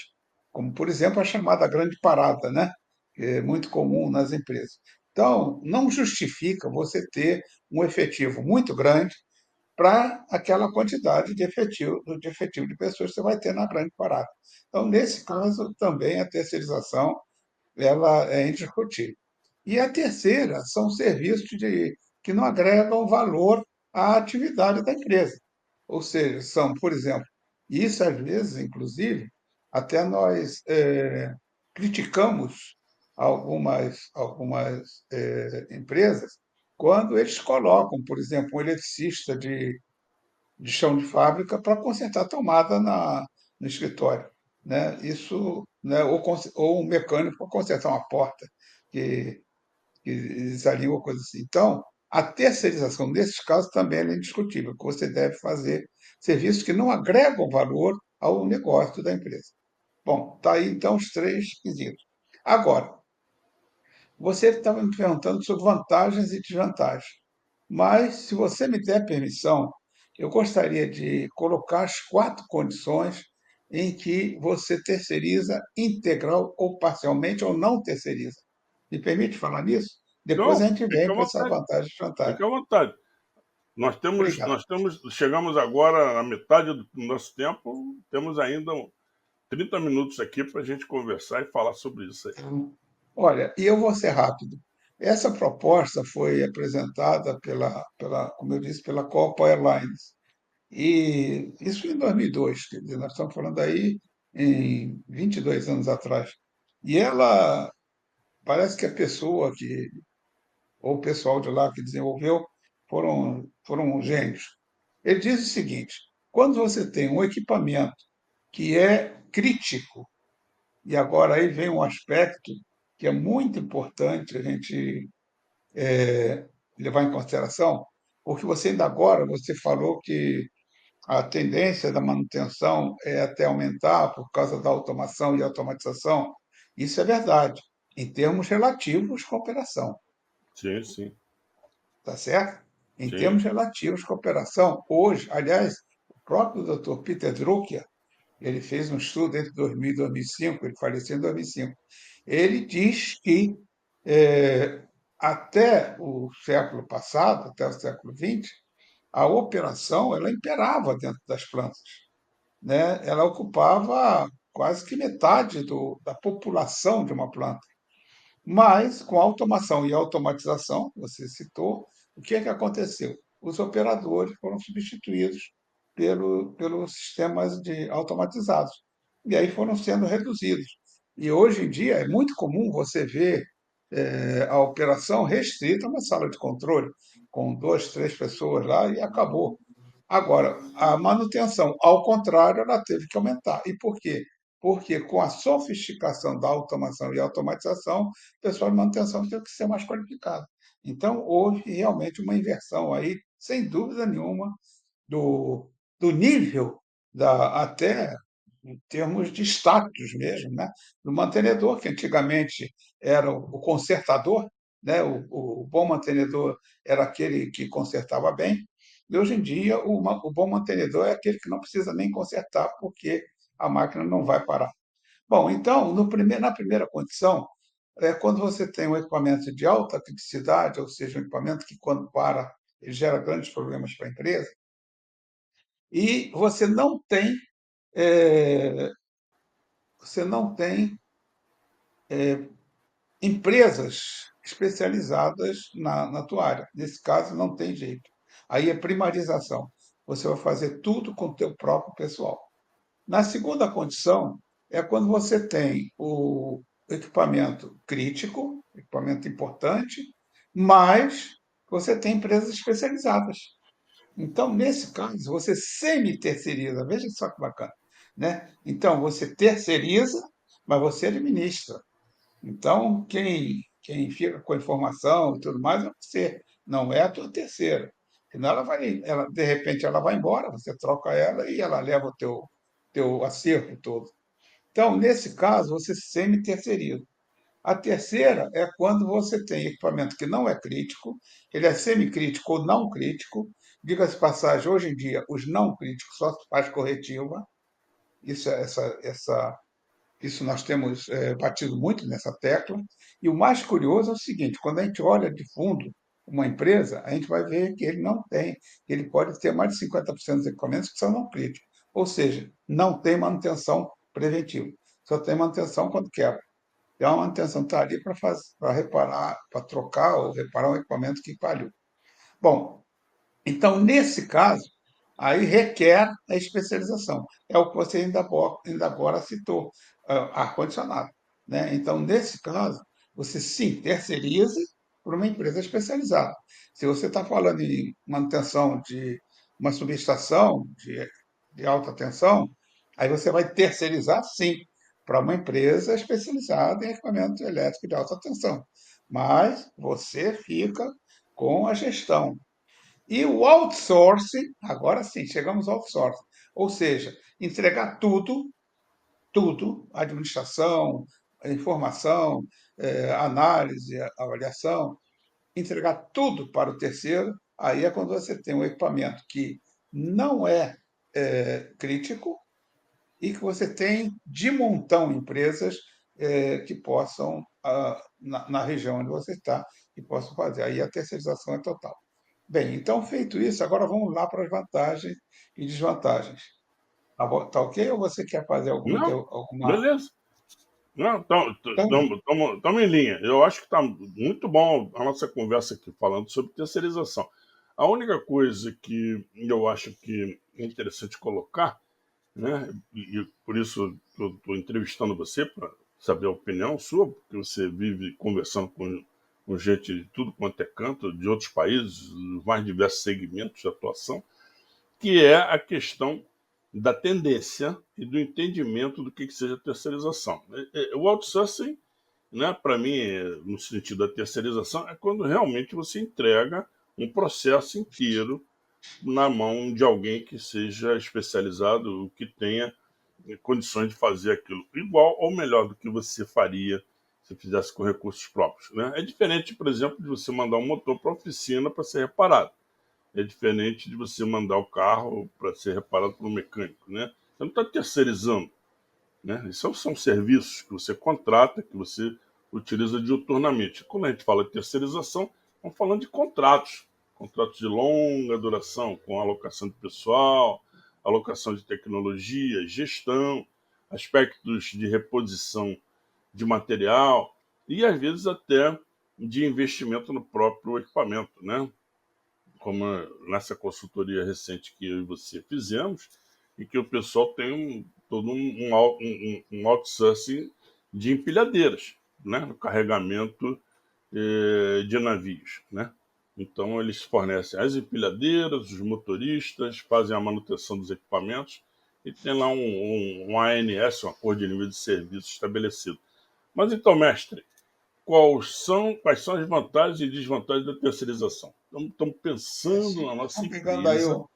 como, por exemplo, a chamada grande parada, né? Que é muito comum nas empresas. Então, não justifica você ter um efetivo muito grande para aquela quantidade de efetivo de pessoas que você vai ter na grande parada. Então, nesse caso, também a terceirização ela é indiscutível. E a terceira são serviços que não agregam valor à atividade da empresa. Ou seja, são, por exemplo, isso às vezes, inclusive, até nós criticamos algumas empresas quando eles colocam, por exemplo, um eletricista de chão de fábrica para consertar a tomada no escritório, né? Isso, né? Ou um mecânico para consertar uma porta que, que desalinha ou coisa assim. Então, a terceirização nesses casos também é indiscutível, que você deve fazer serviços que não agregam valor ao negócio da empresa. Bom, tá aí então os três quesitos. Agora, você estava me perguntando sobre vantagens e desvantagens. Mas, se você me der permissão, eu gostaria de colocar as quatro condições em que você terceiriza integral ou parcialmente ou não terceiriza. Me permite falar nisso? Depois Não, a gente fica vem à para essa vontade, vantagem e desvantagem. fica à vontade. Obrigado. Chegamos agora à metade do nosso tempo, temos ainda 30 minutos aqui para a gente conversar e falar sobre isso aí. Olha, e eu vou ser rápido. Essa proposta foi apresentada como eu disse, pela Copa Airlines. E isso em 2002, quer dizer, nós estamos falando aí em 22 anos atrás. E ela, parece que a pessoa ou o pessoal de lá que desenvolveu, foram gênios. Ele diz o seguinte: quando você tem um equipamento que é crítico, e agora aí vem um aspecto que é muito importante a gente levar em consideração, porque você falou que a tendência da manutenção é até aumentar por causa da automação e automatização. Isso é verdade, em termos relativos com a operação, Sim, sim, tá certo? Em sim, termos relativos com a operação, hoje, aliás, o próprio Dr. Peter Drucker, ele fez um estudo entre 2000 e 2005, ele faleceu em 2005. Ele diz que até o século passado, até o século XX, a operação ela imperava dentro das plantas, né? Ela ocupava quase que metade da população de uma planta. Mas, com a automação e automatização, você citou, o que é que aconteceu? Os operadores foram substituídos pelos sistemas automatizados. E aí foram sendo reduzidos. E hoje em dia é muito comum você ver a operação restrita a uma sala de controle, com duas, três pessoas lá e acabou. Agora, a manutenção, ao contrário, ela teve que aumentar. E por quê? Porque com a sofisticação da automação e automatização, o pessoal de manutenção teve que ser mais qualificado. Então, houve realmente uma inversão aí, sem dúvida nenhuma, do, do nível até em termos de status mesmo, né? Do mantenedor, que antigamente era o consertador, né? O bom mantenedor era aquele que consertava bem, e hoje em dia o bom mantenedor é aquele que não precisa nem consertar, porque a máquina não vai parar. Bom, então, na primeira condição, quando você tem um equipamento de alta criticidade, ou seja, um equipamento que, quando para, ele gera grandes problemas para a empresa, e eh, você não tem empresas especializadas na tua área. Nesse caso, não tem jeito. Aí é primarização. Você vai fazer tudo com o teu próprio pessoal. Na segunda condição, é quando você tem o equipamento crítico, equipamento importante, mas você tem empresas especializadas. Então, nesse caso, você semi-terceiriza. Veja só que bacana, né? Então, você terceiriza, mas você administra. Então, quem fica com a informação e tudo mais é você, não é a tua terceira. Senão de repente ela vai embora, você troca ela e ela leva o teu acerto todo. Então, nesse caso, você semi-terceiriza. A terceira é quando você tem equipamento que não é crítico, ele é semicrítico ou não crítico. Diga-se de passagem, hoje em dia, os não críticos só se faz corretiva. Isso, isso nós temos batido muito nessa tecla. E o mais curioso é o seguinte: quando a gente olha de fundo uma empresa, a gente vai ver que ele não tem, ele pode ter mais de 50% dos equipamentos que são não críticos. Ou seja, não tem manutenção preventiva. Só tem manutenção quando quebra. E a manutenção está ali para reparar, para trocar ou reparar um equipamento que falhou. Bom, então, nesse caso, aí requer a especialização. É o que você ainda agora citou, ar-condicionado, né? Então, nesse caso, você sim terceiriza para uma empresa especializada. Se você está falando em manutenção de uma subestação de alta tensão, aí você vai terceirizar sim para uma empresa especializada em equipamento elétrico de alta tensão. Mas você fica com a gestão, e o outsourcing, agora sim, chegamos ao outsourcing, ou seja, entregar tudo, administração, informação, análise, avaliação, entregar tudo para o terceiro, aí é quando você tem um equipamento que não é crítico, e que você tem de montão empresas que possam, na região onde você está, que possam fazer. Aí a terceirização é total. Bem, então feito isso, agora vamos lá para as vantagens e desvantagens. Tá ok? Ou você quer fazer Não, alguma... beleza. Não, Então, estamos em linha. Eu acho que está muito bom a nossa conversa aqui falando sobre terceirização. A única coisa que eu acho que é interessante colocar, né, e por isso eu estou entrevistando você para saber a opinião sua, porque você vive conversando com gente de tudo quanto é canto, de outros países, os mais diversos segmentos de atuação, que é a questão da tendência e do entendimento do que seja terceirização. O outsourcing, né, para mim, no sentido da terceirização, é quando realmente você entrega um processo inteiro na mão de alguém que seja especializado, que tenha condições de fazer aquilo igual ou melhor do que você faria se fizesse com recursos próprios. Né? É diferente, por exemplo, de você mandar um motor para a oficina para ser reparado. É diferente de você mandar o carro para ser reparado por um mecânico. Né? Você não está terceirizando. Né? Isso são serviços que você contrata, que você utiliza diuturnamente. Quando a gente fala de terceirização, estamos falando de contratos. Contratos de longa duração, com alocação de pessoal, alocação de tecnologia, gestão, aspectos de reposição de material e, às vezes, até de investimento no próprio equipamento, né? Como nessa consultoria recente que eu e você fizemos, e que o pessoal tem todo um outsourcing de empilhadeiras, né? No carregamento de navios, né? Então, eles fornecem as empilhadeiras, os motoristas, fazem a manutenção dos equipamentos e tem lá um ANS, um acordo de nível de serviço estabelecido. Mas então, mestre, quais são as vantagens e desvantagens da terceirização? Estamos pensando na nossa estão pegando aí empresa, o...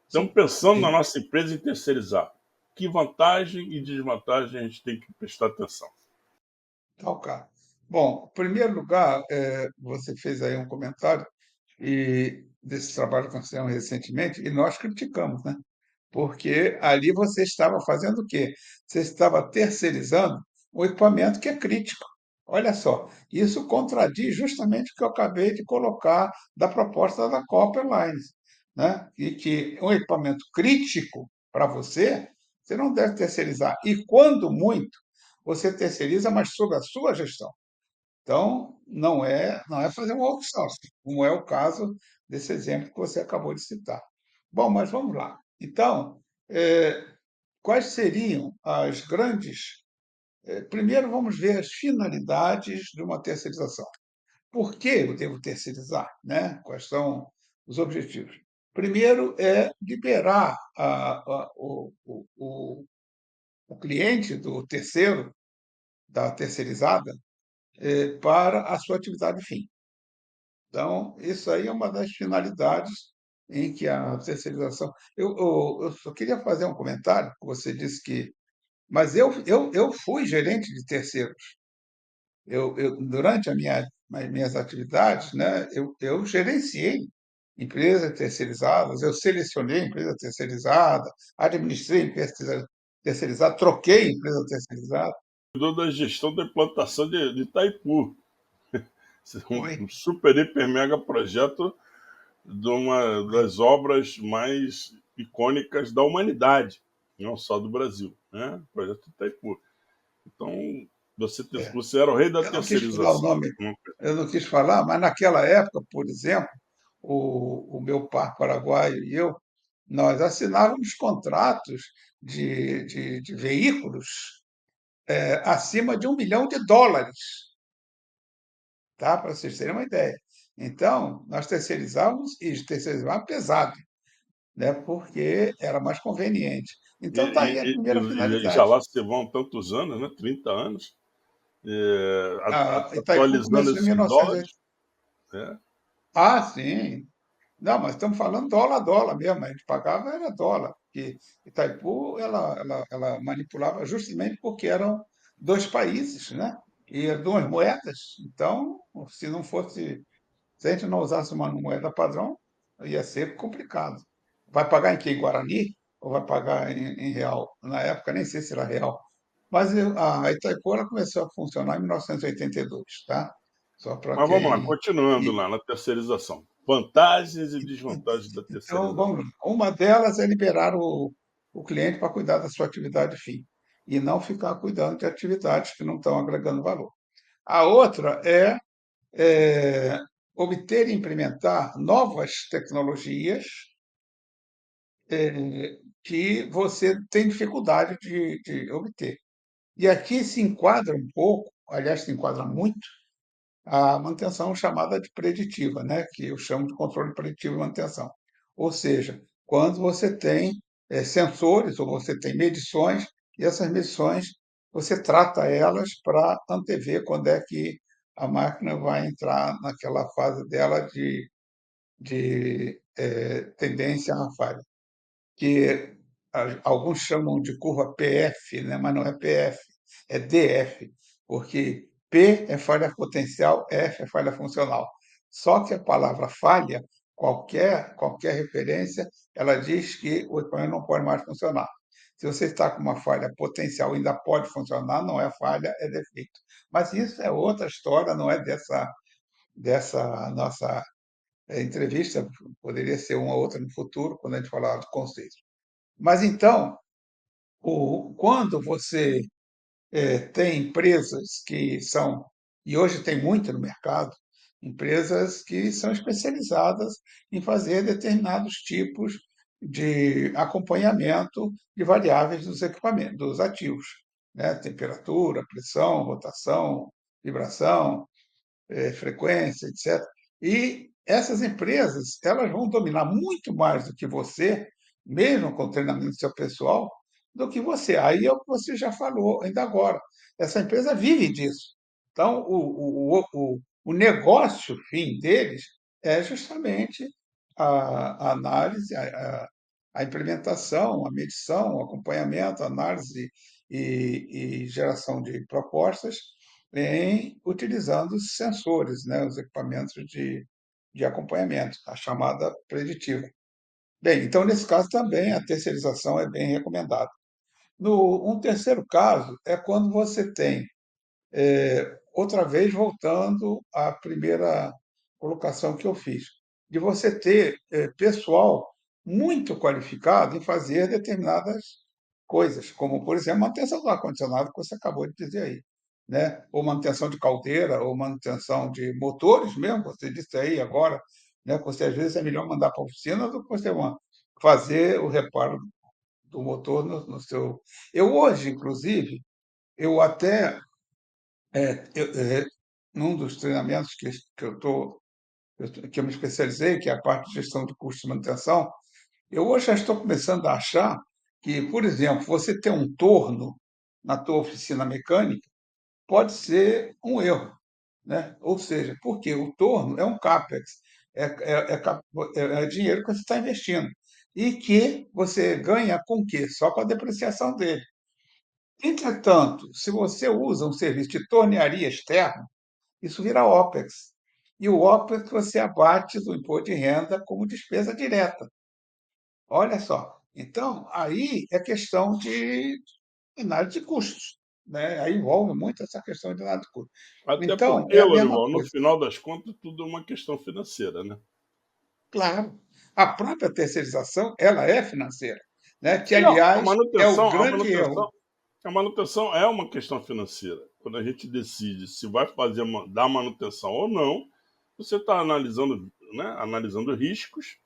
estamos pensando na Sim, nossa empresa em terceirizar. Que vantagem e desvantagem a gente tem que prestar atenção? tá ok. Bom, em primeiro lugar, você fez aí um comentário desse trabalho que nós fizemos recentemente, e nós criticamos, né? Porque ali você estava fazendo o quê? Você estava terceirizando um equipamento que é crítico. Olha só, isso contradiz justamente o que eu acabei de colocar da proposta da Copa Airlines, né? E que um equipamento crítico para você, você não deve terceirizar. E quando muito, você terceiriza, mas sob a sua gestão. Então, não é fazer um outsourcing, como é o caso desse exemplo que você acabou de citar. Bom, mas vamos lá. Então, quais seriam as grandes. Primeiro, vamos ver as finalidades de uma terceirização. Por que eu devo terceirizar? Né? Quais são os objetivos? Primeiro, é liberar o cliente do terceiro, da terceirizada, para a sua atividade fim. Então, isso aí é uma das finalidades em que a terceirização. Eu só queria fazer um comentário, que você disse que. Mas eu fui gerente de terceiros. Durante as minhas atividades, né, eu gerenciei empresas terceirizadas, eu selecionei empresa terceirizada, administrei empresa terceirizada, troquei empresa terceirizada. Cuidou da gestão da implantação de Itaipu, um Foi. super, hiper, mega projeto de uma das obras mais icônicas da humanidade, não só do Brasil, né? O projeto Itaipu. Então, É. você era o rei da Eu não quis falar o terceirização. nome, eu não quis falar, mas naquela época, por exemplo, o meu par paraguaio e eu, nós assinávamos contratos de veículos acima de US$ 1 milhão, tá? Para vocês terem uma ideia. Então, nós terceirizávamos e terceirizávamos pesado, né? Porque era mais conveniente. E, Então, está aí a primeira e já finalidade. lá se vão tantos anos, né? 30 anos, Itaipu atualizando começou em isso em 1900. dólares. Né? Ah, sim. Não, mas estamos falando dólar a dólar mesmo. A gente pagava era dólar. Porque Itaipu ela manipulava justamente porque eram dois países, né? E duas moedas. Então, se não fosse, se a gente não usasse uma moeda padrão, ia ser complicado. Vai pagar em quê? Em Guarani? ou vai pagar em real? Na época, nem sei se era real. Mas a Itaipu ela começou a funcionar em 1982, tá? Só para Mas vamos lá, quem. continuando E, lá na terceirização. Vantagens e desvantagens da então, terceirização. vamos, uma delas é liberar o cliente para cuidar da sua atividade fim e não ficar cuidando de atividades que não estão agregando valor. A outra é obter e implementar novas tecnologias que você tem dificuldade de obter. E aqui se enquadra um pouco, aliás, se enquadra muito, a manutenção chamada de preditiva, né? Que eu chamo de controle preditivo de manutenção. Ou seja, quando você tem sensores ou você tem medições, e essas medições você trata elas para antever quando é que a máquina vai entrar naquela fase dela de tendência à falha, que alguns chamam de curva PF, né? Mas não é PF, é DF, porque P é falha potencial, F é falha funcional. Só que a palavra falha, qualquer referência, ela diz que o equipamento não pode mais funcionar. Se você está com uma falha potencial e ainda pode funcionar, não é falha, é defeito. Mas isso é outra história, não é dessa nossa entrevista, poderia ser uma outra no futuro, quando a gente falar do conceito. Mas então, quando você tem empresas que são, e hoje tem muito no mercado, empresas que são especializadas em fazer determinados tipos de acompanhamento de variáveis dos equipamentos, dos ativos, né? Temperatura, pressão, rotação, vibração, frequência, etc. E essas empresas, elas vão dominar muito mais do que você, mesmo com o treinamento do seu pessoal, do que você. Aí é o que você já falou ainda agora. Essa empresa vive disso. Então, o negócio fim deles é justamente a análise, a implementação, a medição, o acompanhamento, a análise e geração de propostas utilizando os sensores, né, os equipamentos de acompanhamento, a chamada preditiva. Bem, então, nesse caso também a terceirização é bem recomendada. Um terceiro caso é quando você tem, outra vez voltando à primeira colocação que eu fiz, de você ter pessoal muito qualificado em fazer determinadas coisas, como, por exemplo, manutenção do ar-condicionado, que você acabou de dizer aí, né? Ou manutenção de caldeira, ou manutenção de motores mesmo, você disse aí agora, né? Você às vezes é melhor mandar para a oficina do que você fazer o reparo do motor no seu. Eu hoje, inclusive, eu até num dos treinamentos que eu me especializei, que é a parte de gestão de custos de manutenção, eu hoje já estou começando a achar que, por exemplo, você ter um torno na tua oficina mecânica pode ser um erro, né? Ou seja, porque o torno é um capex, é dinheiro que você está investindo e que você ganha com o quê? Só com a depreciação dele. Entretanto, se você usa um serviço de tornearia externa, isso vira OPEX. E o OPEX você abate do imposto de renda como despesa direta. Olha só. Então, aí é questão de análise de custos, né? Aí envolve muito essa questão de análise de custos. Até Então, porque, é a mesma Lorival, no coisa. final das contas, tudo é uma questão financeira, né? Claro, a própria terceirização, ela é financeira, né? Que, Não, aliás, é o grande erro. a manutenção é uma questão financeira. Quando a gente decide se vai fazer dar manutenção ou não, você está analisando, né, analisando riscos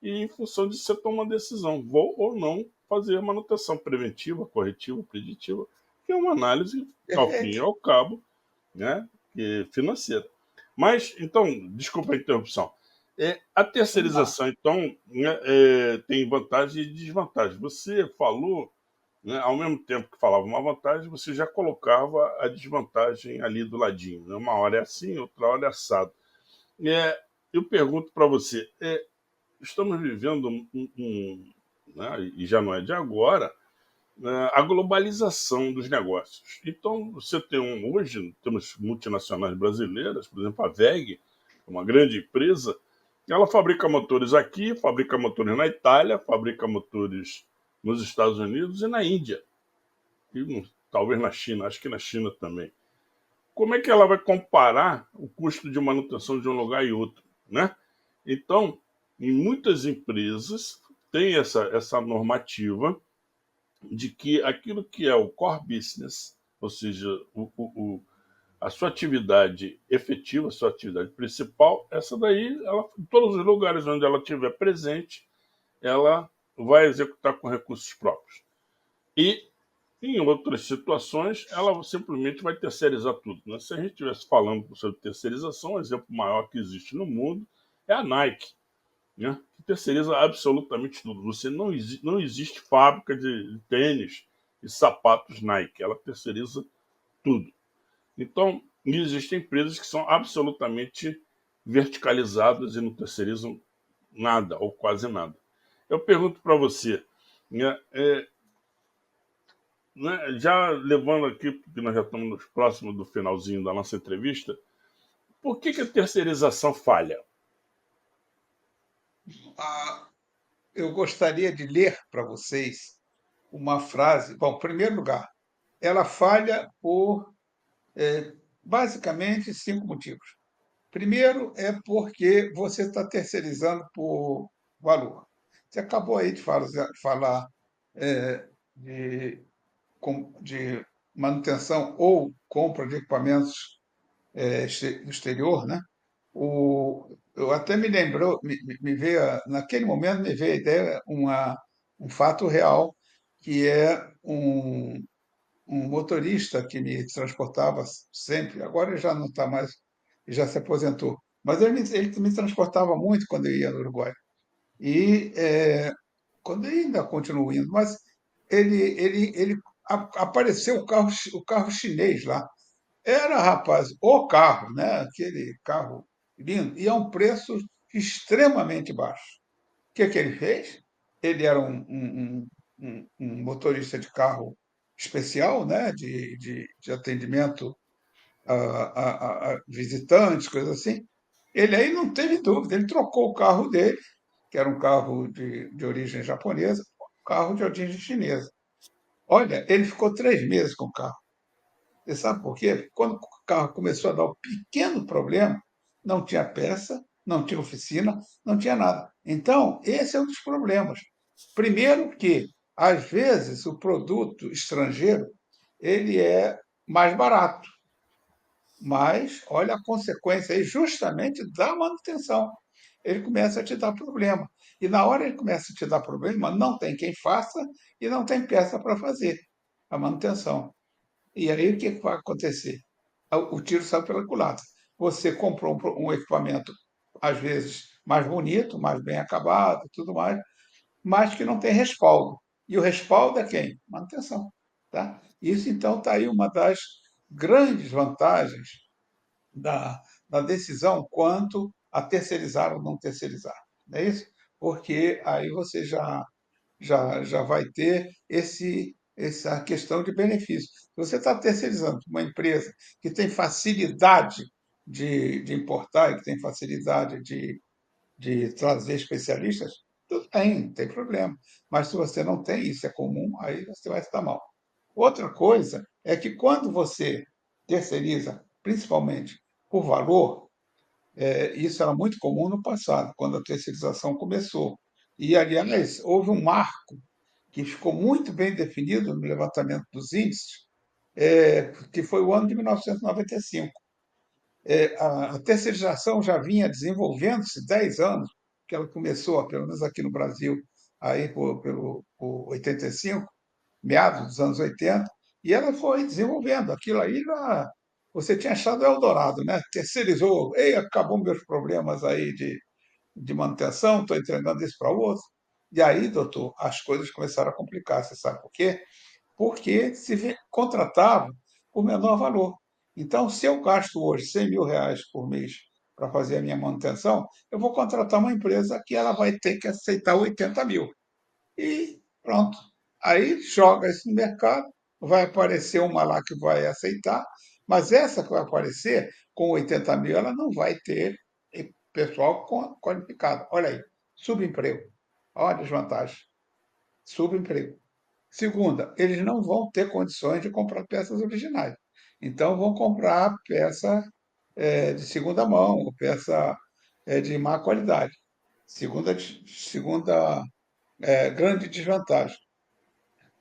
e em função disso você toma uma decisão, vou ou não fazer manutenção preventiva, corretiva, preditiva, que é uma análise ao fim e Perfeito. ao cabo, né, que é financeira. Mas, então, desculpa a interrupção. A Vamos lá. terceirização, então, né, tem vantagem e desvantagem. Você falou, né, ao mesmo tempo que falava uma vantagem, você já colocava a desvantagem ali do ladinho. Né? Uma hora é assim, outra hora é assado. Eu pergunto para você, estamos vivendo né, e já não é de agora, né, a globalização dos negócios. Então, você tem hoje, temos multinacionais brasileiras, por exemplo, a WEG, uma grande empresa, ela fabrica motores aqui, fabrica motores na Itália, fabrica motores nos Estados Unidos e na Índia, talvez na China, acho que na China também. Como é que ela vai comparar o custo de manutenção de um lugar e outro, né? Então, em muitas empresas tem essa normativa de que aquilo que é o core business, ou seja, a sua atividade efetiva, a sua atividade principal, essa daí, em todos os lugares onde ela estiver presente, ela vai executar com recursos próprios. E em outras situações, ela simplesmente vai terceirizar tudo, né? Se a gente estivesse falando sobre terceirização, o exemplo maior que existe no mundo é a Nike, né? Que terceiriza absolutamente tudo. Não existe fábrica de tênis e sapatos Nike, ela terceiriza tudo. Então, existem empresas que são absolutamente verticalizadas e não terceirizam nada ou quase nada. Eu pergunto para você, né, né, já levando aqui, porque nós já estamos próximos do finalzinho da nossa entrevista, por que a terceirização falha? Ah, eu gostaria de ler para vocês uma frase. Bom, em primeiro lugar, ela falha por basicamente cinco motivos. Primeiro é porque você está terceirizando por valor. Você acabou aí de falar eh, de, de manutenção ou compra de equipamentos do exterior, né? Eu até me lembrou, me veio, naquele momento me veio a ideia, um fato real, que é um motorista que me transportava sempre, agora ele já não está mais, ele já se aposentou, mas ele me transportava muito quando eu ia no Uruguai. E quando ele ainda continua indo, mas ele apareceu o carro chinês lá. Era, rapaz, o carro, né? Aquele carro lindo, e a um preço extremamente baixo. O que que ele fez? Ele era um motorista de carro especial, né? De atendimento a visitantes, coisas assim. Ele aí não teve dúvida, ele trocou o carro dele, que era um carro de origem japonesa, por um carro de origem chinesa. Olha, ele ficou 3 meses com o carro. Você sabe por quê? Quando o carro começou a dar um pequeno problema, não tinha peça, não tinha oficina, não tinha nada. Então, esse é um dos problemas. Primeiro que, às vezes, o produto estrangeiro ele é mais barato, mas olha a consequência aí justamente da manutenção. Ele começa a te dar problema. E na hora ele começa a te dar problema, não tem quem faça e não tem peça para fazer a manutenção. E aí o que vai acontecer? O tiro sai pela culatra. Você comprou um equipamento, às vezes, mais bonito, mais bem acabado, tudo mais, mas que não tem respaldo. E o respaldo é quem? Manutenção. Tá? Isso, então, está aí uma das grandes vantagens da decisão quanto a terceirizar ou não terceirizar. Não é isso? Porque aí você já vai ter essa questão de benefício. Se você está terceirizando para uma empresa que tem facilidade de importar e que tem facilidade de trazer especialistas, tudo bem, não tem problema. Mas se você não tem, isso é comum, aí você vai estar mal. Outra coisa é que quando você terceiriza, principalmente por valor, isso era muito comum no passado, quando a terceirização começou. E, aliás, houve um marco que ficou muito bem definido no levantamento dos índices, que foi o ano de 1995. A terceirização já vinha desenvolvendo-se 10 anos, que ela começou, pelo menos aqui no Brasil, aí por 85, meados dos anos 80, e ela foi desenvolvendo. Aquilo aí já, você tinha achado o Eldorado, né? Terceirizou, ei, acabou meus problemas aí de manutenção, estou entregando isso para outro. E aí, doutor, as coisas começaram a complicar. Você sabe por quê? Porque contratava por menor valor. Então, se eu gasto hoje R$ 100.000 por mês para fazer a minha manutenção, eu vou contratar uma empresa que ela vai ter que aceitar 80.000. E pronto. Aí joga isso no mercado, vai aparecer uma lá que vai aceitar, mas essa que vai aparecer com 80.000, ela não vai ter pessoal qualificado. Olha aí, subemprego. Olha a desvantagem. subemprego. Segunda, eles não vão ter condições de comprar peças originais. Então, vão comprar peça de segunda mão, ou peça de má qualidade. Segunda grande desvantagem.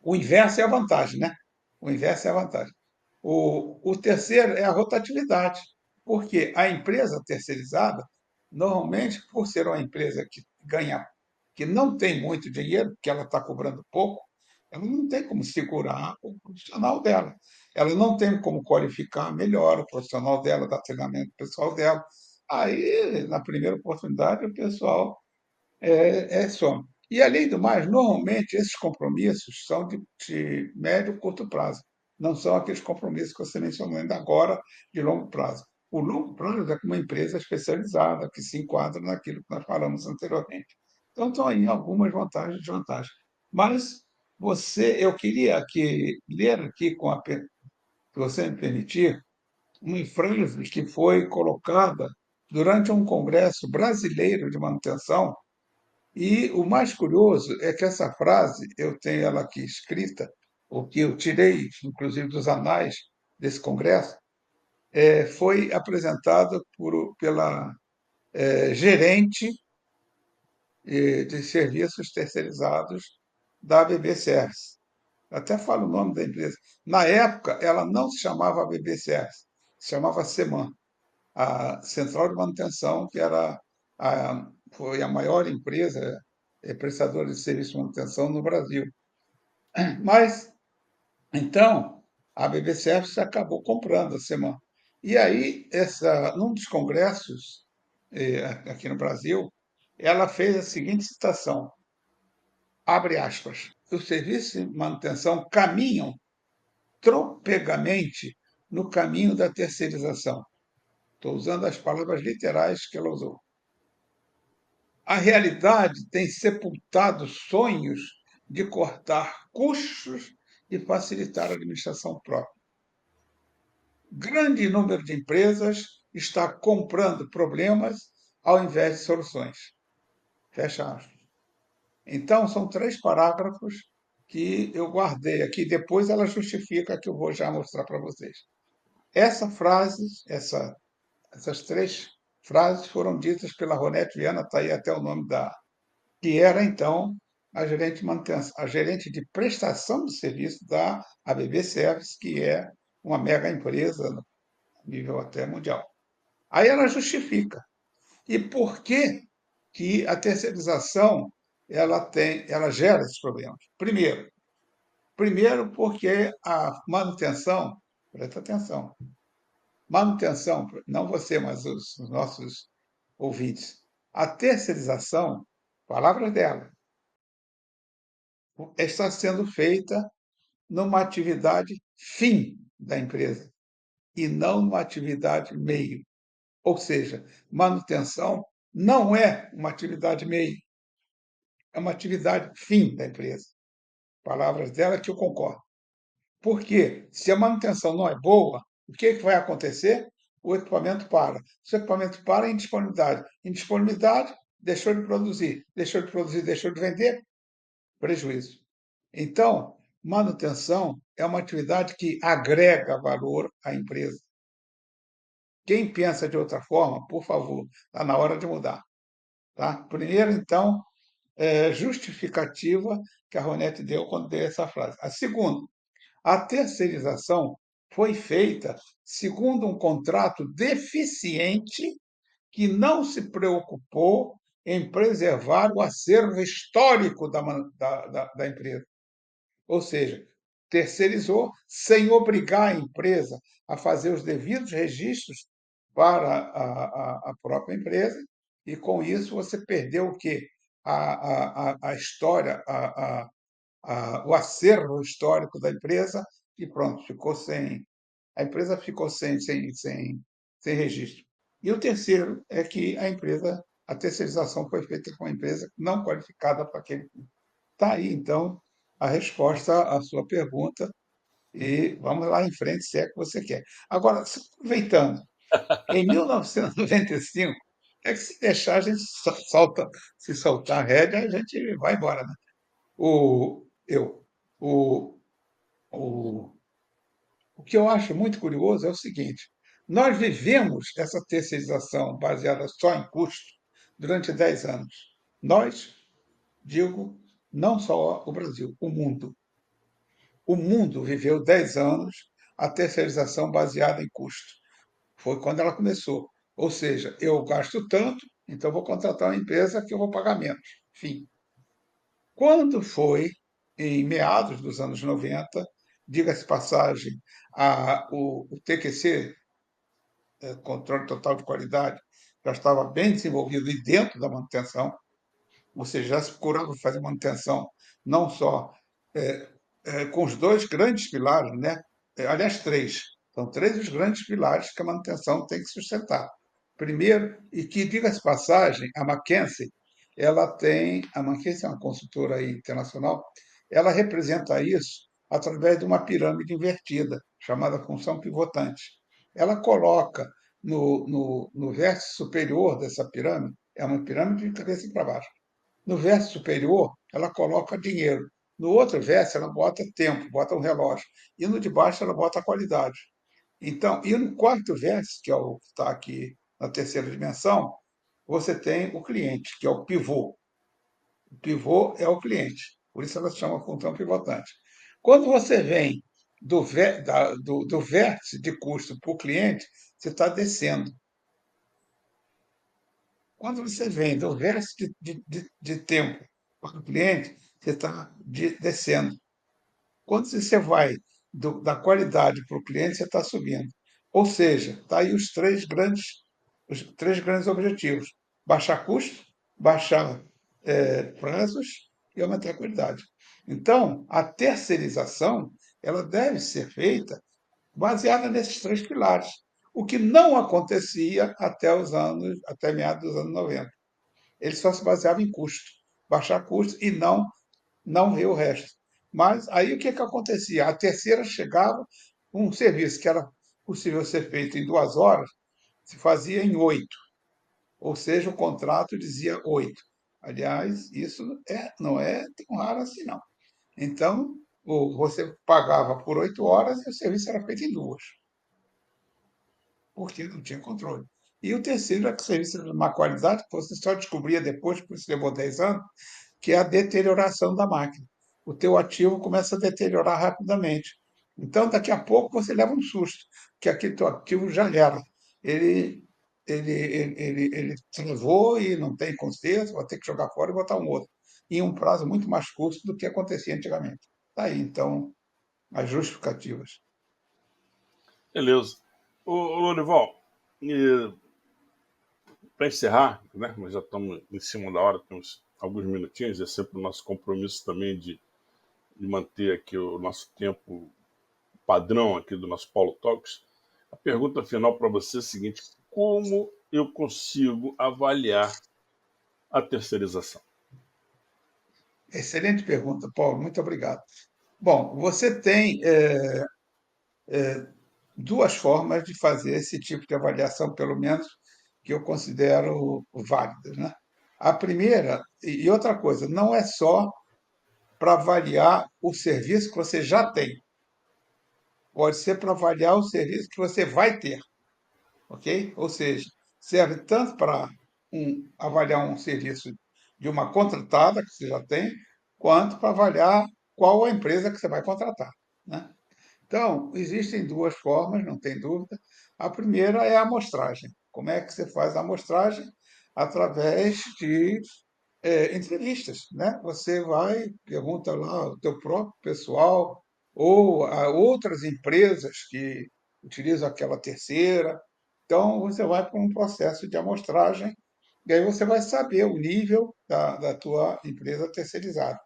O inverso é a vantagem, né? O inverso é a vantagem. O terceiro é a rotatividade, porque a empresa terceirizada, normalmente, por ser uma empresa que ganha, que não tem muito dinheiro, que ela está cobrando pouco, ela não tem como segurar o profissional dela. Ela não tem como qualificar melhor o profissional dela, dar treinamento pessoal dela. Aí, na primeira oportunidade, o pessoal some. E, além do mais, normalmente esses compromissos são de médio e curto prazo. Não são aqueles compromissos que você mencionou ainda agora, de longo prazo. O longo prazo é com uma empresa especializada, que se enquadra naquilo que nós falamos anteriormente. Então, estão aí algumas vantagens e desvantagens. Mas eu queria ler aqui, se você me permitir, uma frase que foi colocada durante um congresso brasileiro de manutenção, e o mais curioso é que essa frase, eu tenho ela aqui escrita, o que eu tirei, inclusive, dos anais desse congresso, foi apresentada pela gerente de serviços terceirizados da ABB Service. Até falo o nome da empresa. Na época, ela não se chamava ABB Service, se chamava CEMAN, a Central de Manutenção, que foi a maior empresa prestadora de serviço de manutenção no Brasil. Mas, então, a BB Service acabou comprando a Seman. E aí, num dos congressos aqui no Brasil, ela fez a seguinte citação, abre aspas, os serviços de manutenção caminham tropegamente no caminho da terceirização. Estou usando as palavras literais que ela usou. A realidade tem sepultado sonhos de cortar custos e facilitar a administração própria. Grande número de empresas está comprando problemas ao invés de soluções. Fecha aspas. Então, são 3 parágrafos que eu guardei aqui. Depois ela justifica, que eu vou já mostrar para vocês. Essa frase, essas 3 frases foram ditas pela Ronete Viana, está aí até o nome que era então a gerente de manutenção, a gerente de prestação de serviço da ABB Service, que é uma mega empresa no nível até mundial. Aí ela justifica. E por que a terceirização ela gera esses problemas? Primeiro porque a manutenção, presta atenção, manutenção, não você, mas os nossos ouvintes, a terceirização, palavras dela, está sendo feita numa atividade fim da empresa e não numa atividade meio. Ou seja, manutenção não é uma atividade meio, é uma atividade fim da empresa. Palavras dela que eu concordo. Porque se a manutenção não é boa, o que vai acontecer? O equipamento para. Se o equipamento para, é indisponibilidade. Indisponibilidade, deixou de produzir. Deixou de produzir, deixou de vender, prejuízo. Então, manutenção é uma atividade que agrega valor à empresa. Quem pensa de outra forma, por favor, está na hora de mudar. Tá? Primeiro, então, justificativa que a Ronete deu quando deu essa frase. A segunda, a terceirização foi feita segundo um contrato deficiente que não se preocupou em preservar o acervo histórico da empresa. Ou seja, terceirizou sem obrigar a empresa a fazer os devidos registros para a própria empresa, e com isso você perdeu o quê? A história, o acervo histórico da empresa, e pronto, a empresa ficou sem registro. E o terceiro é que a terceirização foi feita com uma empresa não qualificada para aquele. Está aí, então, a resposta à sua pergunta, e vamos lá em frente, se é que você quer. Agora, aproveitando, em 1995, é que se deixar, a gente se soltar a rédea, a gente vai embora, né? O, eu, o, o, o que eu acho muito curioso é o seguinte: nós vivemos essa terceirização baseada só em custo durante 10 anos. Nós, digo, não só o Brasil, o mundo. O mundo viveu 10 anos a terceirização baseada em custo. Foi quando ela começou. Ou seja, eu gasto tanto, então vou contratar uma empresa que eu vou pagar menos. Fim. Quando foi, em meados dos anos 90, diga-se passagem, o TQC, Controle Total de Qualidade, já estava bem desenvolvido e dentro da manutenção, ou seja, já se procurava fazer manutenção não só é, com os dois grandes pilares, né? Aliás, três. São três os grandes pilares que a manutenção tem que sustentar. Primeiro, e que, diga-se passagem, a McKinsey é uma consultora aí internacional, ela representa isso através de uma pirâmide invertida, chamada função pivotante. Ela coloca no vértice superior dessa pirâmide, é uma pirâmide de cabeça para baixo, no verso superior, ela coloca dinheiro. No outro verso, ela bota tempo, bota um relógio. E no de baixo, ela bota a qualidade. Então, e no quarto verso, que é o que está aqui na terceira dimensão, você tem o cliente, que é o pivô. O pivô é o cliente. Por isso ela se chama função pivotante. Quando você vem do vértice de custo para o cliente, você está descendo. Quando você vem do verso de tempo para o cliente, você está descendo. Quando você vai da qualidade para o cliente, você está subindo. Ou seja, está aí os três grandes objetivos: baixar custo, baixar prazos e aumentar a qualidade. Então, a terceirização ela deve ser feita baseada nesses três pilares, o que não acontecia até meados dos anos 90. Ele só se baseava em custo, baixar custos e não ver o resto. Mas aí o que, que acontecia? A terceira chegava, um serviço que era possível ser feito em 2 horas, se fazia em 8. Ou seja, o contrato dizia 8. Aliás, isso não é tão raro assim, não. Então, você pagava por 8 horas e o serviço era feito em 2, porque não tinha controle. E o terceiro é que o serviço de má qualidade, que você só descobria depois, por isso levou 10 anos, que é a deterioração da máquina. O teu ativo começa a deteriorar rapidamente. Então, daqui a pouco você leva um susto, que aquele teu ativo já era. Ele, ele travou e não tem conserto, vai ter que jogar fora e botar um outro. Em um prazo muito mais curto do que acontecia antigamente. Está aí, então, as justificativas. Beleza. Ô, Lorival, para encerrar, né, nós já estamos em cima da hora, temos alguns minutinhos, é sempre o nosso compromisso também de manter aqui o nosso tempo padrão aqui do nosso Paulo Talks. A pergunta final para você é a seguinte: como eu consigo avaliar a terceirização? Excelente pergunta, Paulo, muito obrigado. Bom, você tem duas formas de fazer esse tipo de avaliação, pelo menos que eu considero válidas, né? A primeira, e outra coisa, não é só para avaliar o serviço que você já tem, pode ser para avaliar o serviço que você vai ter, ok? Ou seja, serve tanto para avaliar um serviço de uma contratada que você já tem, quanto para avaliar qual a empresa que você vai contratar, né? Então, existem duas formas, não tem dúvida. A primeira é a amostragem. Como é que você faz a amostragem? Através de entrevistas, né? Você vai, pergunta lá ao teu próprio pessoal ou a outras empresas que utilizam aquela terceira. Então, você vai para um processo de amostragem e aí você vai saber o nível da tua empresa terceirizada,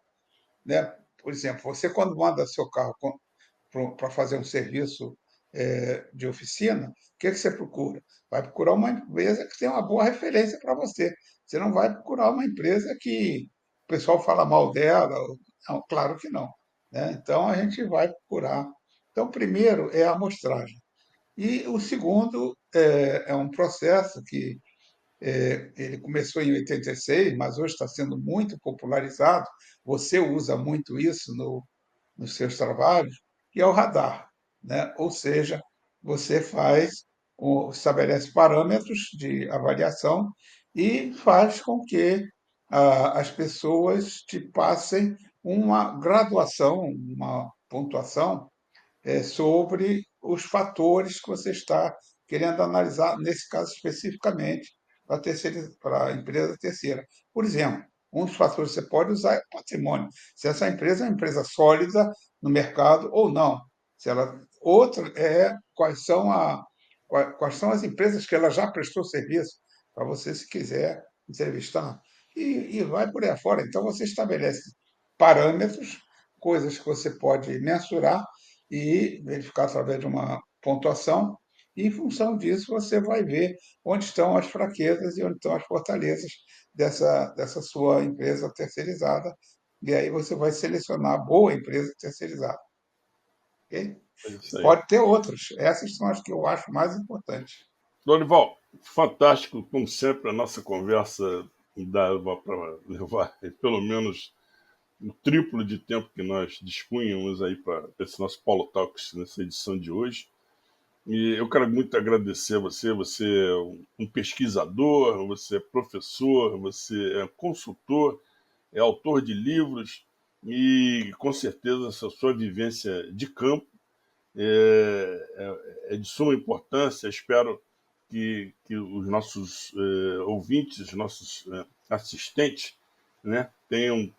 né? Por exemplo, você quando manda seu carro para fazer um serviço de oficina, o que, que você procura? Vai procurar uma empresa que tenha uma boa referência para você. Você não vai procurar uma empresa que o pessoal fala mal dela. Não, claro que não, né? Então a gente vai procurar. Então, primeiro é a amostragem. E o segundo é um processo que Ele começou em 86, mas hoje está sendo muito popularizado. Você usa muito isso nos seus trabalhos, que é o radar, né? Ou seja, você estabelece parâmetros de avaliação e faz com que as pessoas te passem uma graduação, uma pontuação sobre os fatores que você está querendo analisar, nesse caso especificamente, para a empresa terceira. Por exemplo, um dos fatores que você pode usar é o patrimônio. Se essa empresa é uma empresa sólida no mercado ou não. Se ela, outro é quais são as empresas que ela já prestou serviço para você, se quiser entrevistar. E vai por aí afora. Então, você estabelece parâmetros, coisas que você pode mensurar e verificar através de uma pontuação, e em função disso você vai ver onde estão as fraquezas e onde estão as fortalezas dessa sua empresa terceirizada, e aí você vai selecionar a boa empresa terceirizada. Ok? É isso aí. Pode ter outras, essas são as que eu acho mais importantes. Dorival, fantástico, como sempre, a nossa conversa dava para levar pelo menos o triplo de tempo que nós dispunhamos aí para esse nosso Paulo Talks nessa edição de hoje. E eu quero muito agradecer a você. Você é um pesquisador, você é professor, você é consultor, é autor de livros e com certeza essa sua vivência de campo é de suma importância. Espero que os nossos ouvintes, os nossos assistentes, né, tenham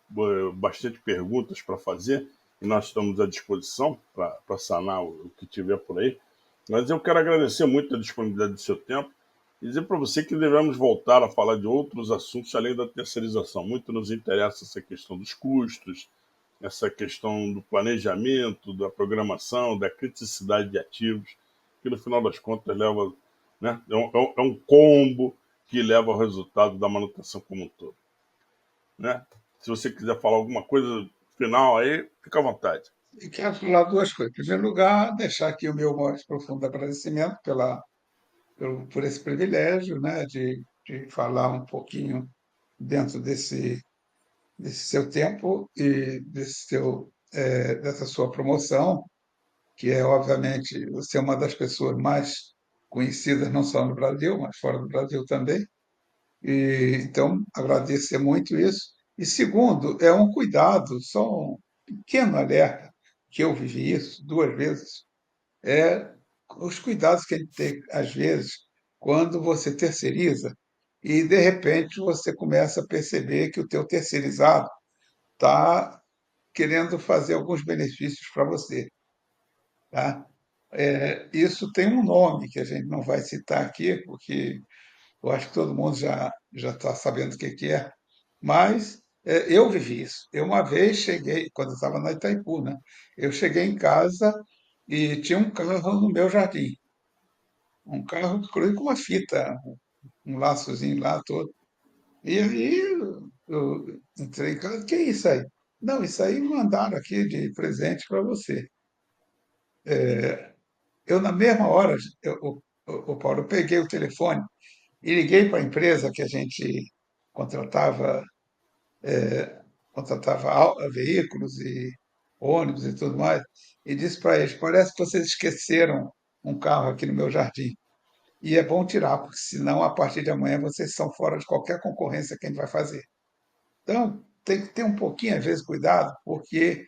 bastante perguntas para fazer e nós estamos à disposição para sanar o que tiver por aí. Mas eu quero agradecer muito a disponibilidade do seu tempo e dizer para você que devemos voltar a falar de outros assuntos além da terceirização. Muito nos interessa essa questão dos custos, essa questão do planejamento, da programação, da criticidade de ativos, que no final das contas leva, né, é um combo que leva ao resultado da manutenção como um todo. Né? Se você quiser falar alguma coisa final aí, fica à vontade. E quero falar duas coisas. Em primeiro lugar, deixar aqui o meu mais profundo agradecimento por esse privilégio, né, de falar um pouquinho dentro desse seu tempo e dessa sua promoção, que é, obviamente, você é uma das pessoas mais conhecidas, não só no Brasil, mas fora do Brasil também. E, então, agradecer muito isso. E segundo, é um cuidado, só um pequeno alerta, que eu vivi isso duas vezes, é os cuidados que a gente tem, às vezes, quando você terceiriza e, de repente, você começa a perceber que o teu terceirizado está querendo fazer alguns benefícios para você, tá? Isso tem um nome que a gente não vai citar aqui, porque eu acho que todo mundo já está sabendo o que que é, mas eu vivi isso. Eu uma vez cheguei, quando eu estava na Itaipu, né? Eu cheguei em casa e tinha um carro no meu jardim, um carro inclusive com uma fita, um laçozinho lá todo. E aí eu entrei em casa, que é isso aí? Não, isso aí mandaram aqui de presente para você. Eu, na mesma hora, Paulo, eu peguei o telefone e liguei para a empresa que a gente contratava, veículos e ônibus e tudo mais, e disse para eles: parece que vocês esqueceram um carro aqui no meu jardim. E é bom tirar, porque senão, a partir de amanhã, vocês são fora de qualquer concorrência que a gente vai fazer. Então, tem que ter um pouquinho, às vezes, cuidado, porque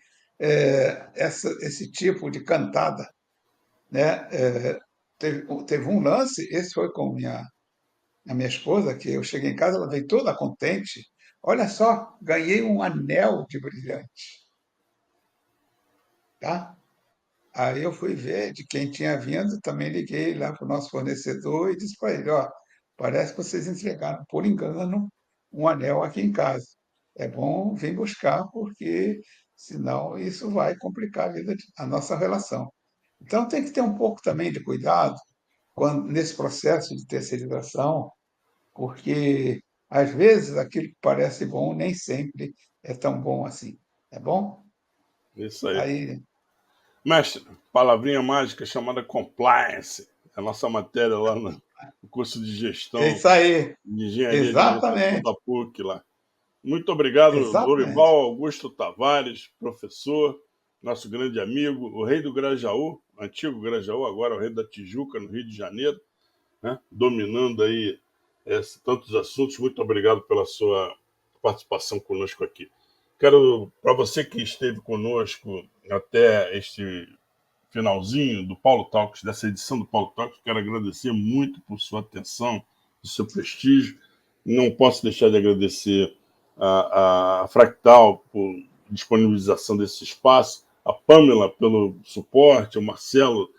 esse tipo de cantada, né? Teve um lance, esse foi com a minha esposa, que eu cheguei em casa, ela veio toda contente. Olha só, ganhei um anel de brilhante, tá? Aí eu fui ver de quem tinha vindo, também liguei lá para o nosso fornecedor e disse para ele, ó, parece que vocês entregaram por engano um anel aqui em casa. É bom vir buscar, porque senão isso vai complicar a nossa relação. Então tem que ter um pouco também de cuidado nesse processo de terceirização, porque às vezes aquilo que parece bom nem sempre é tão bom assim. É bom? Isso aí. Aí, Mestre, palavrinha mágica chamada compliance. A nossa matéria lá no o curso de É gestão isso aí. de engenharia e administração Exatamente, da PUC lá. Muito obrigado, exatamente. Dorival Augusto Tavares, professor, nosso grande amigo, o rei do Grajaú, antigo Grajaú, agora o rei da Tijuca, no Rio de Janeiro, né? Dominando aí tantos assuntos. Muito obrigado pela sua participação conosco aqui. Quero, para você que esteve conosco até este finalzinho do Paulo Talks, dessa edição do Paulo Talks, quero agradecer muito por sua atenção, por seu prestígio. Não posso deixar de agradecer a Fractal por disponibilização desse espaço, a Pamela pelo suporte, o Marcelo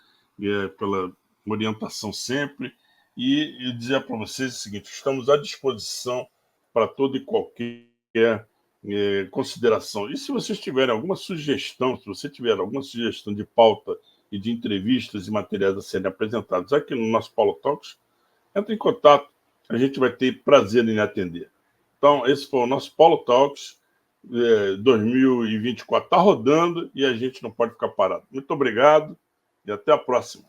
pela orientação sempre, e dizer para vocês o seguinte: estamos à disposição para toda e qualquer consideração. E se vocês tiverem alguma sugestão, se você tiver alguma sugestão de pauta e de entrevistas e materiais a serem apresentados aqui no nosso Paulo Talks, entre em contato, a gente vai ter prazer em atender. Então, esse foi o nosso Paulo Talks 2024. Está rodando e a gente não pode ficar parado. Muito obrigado e até a próxima.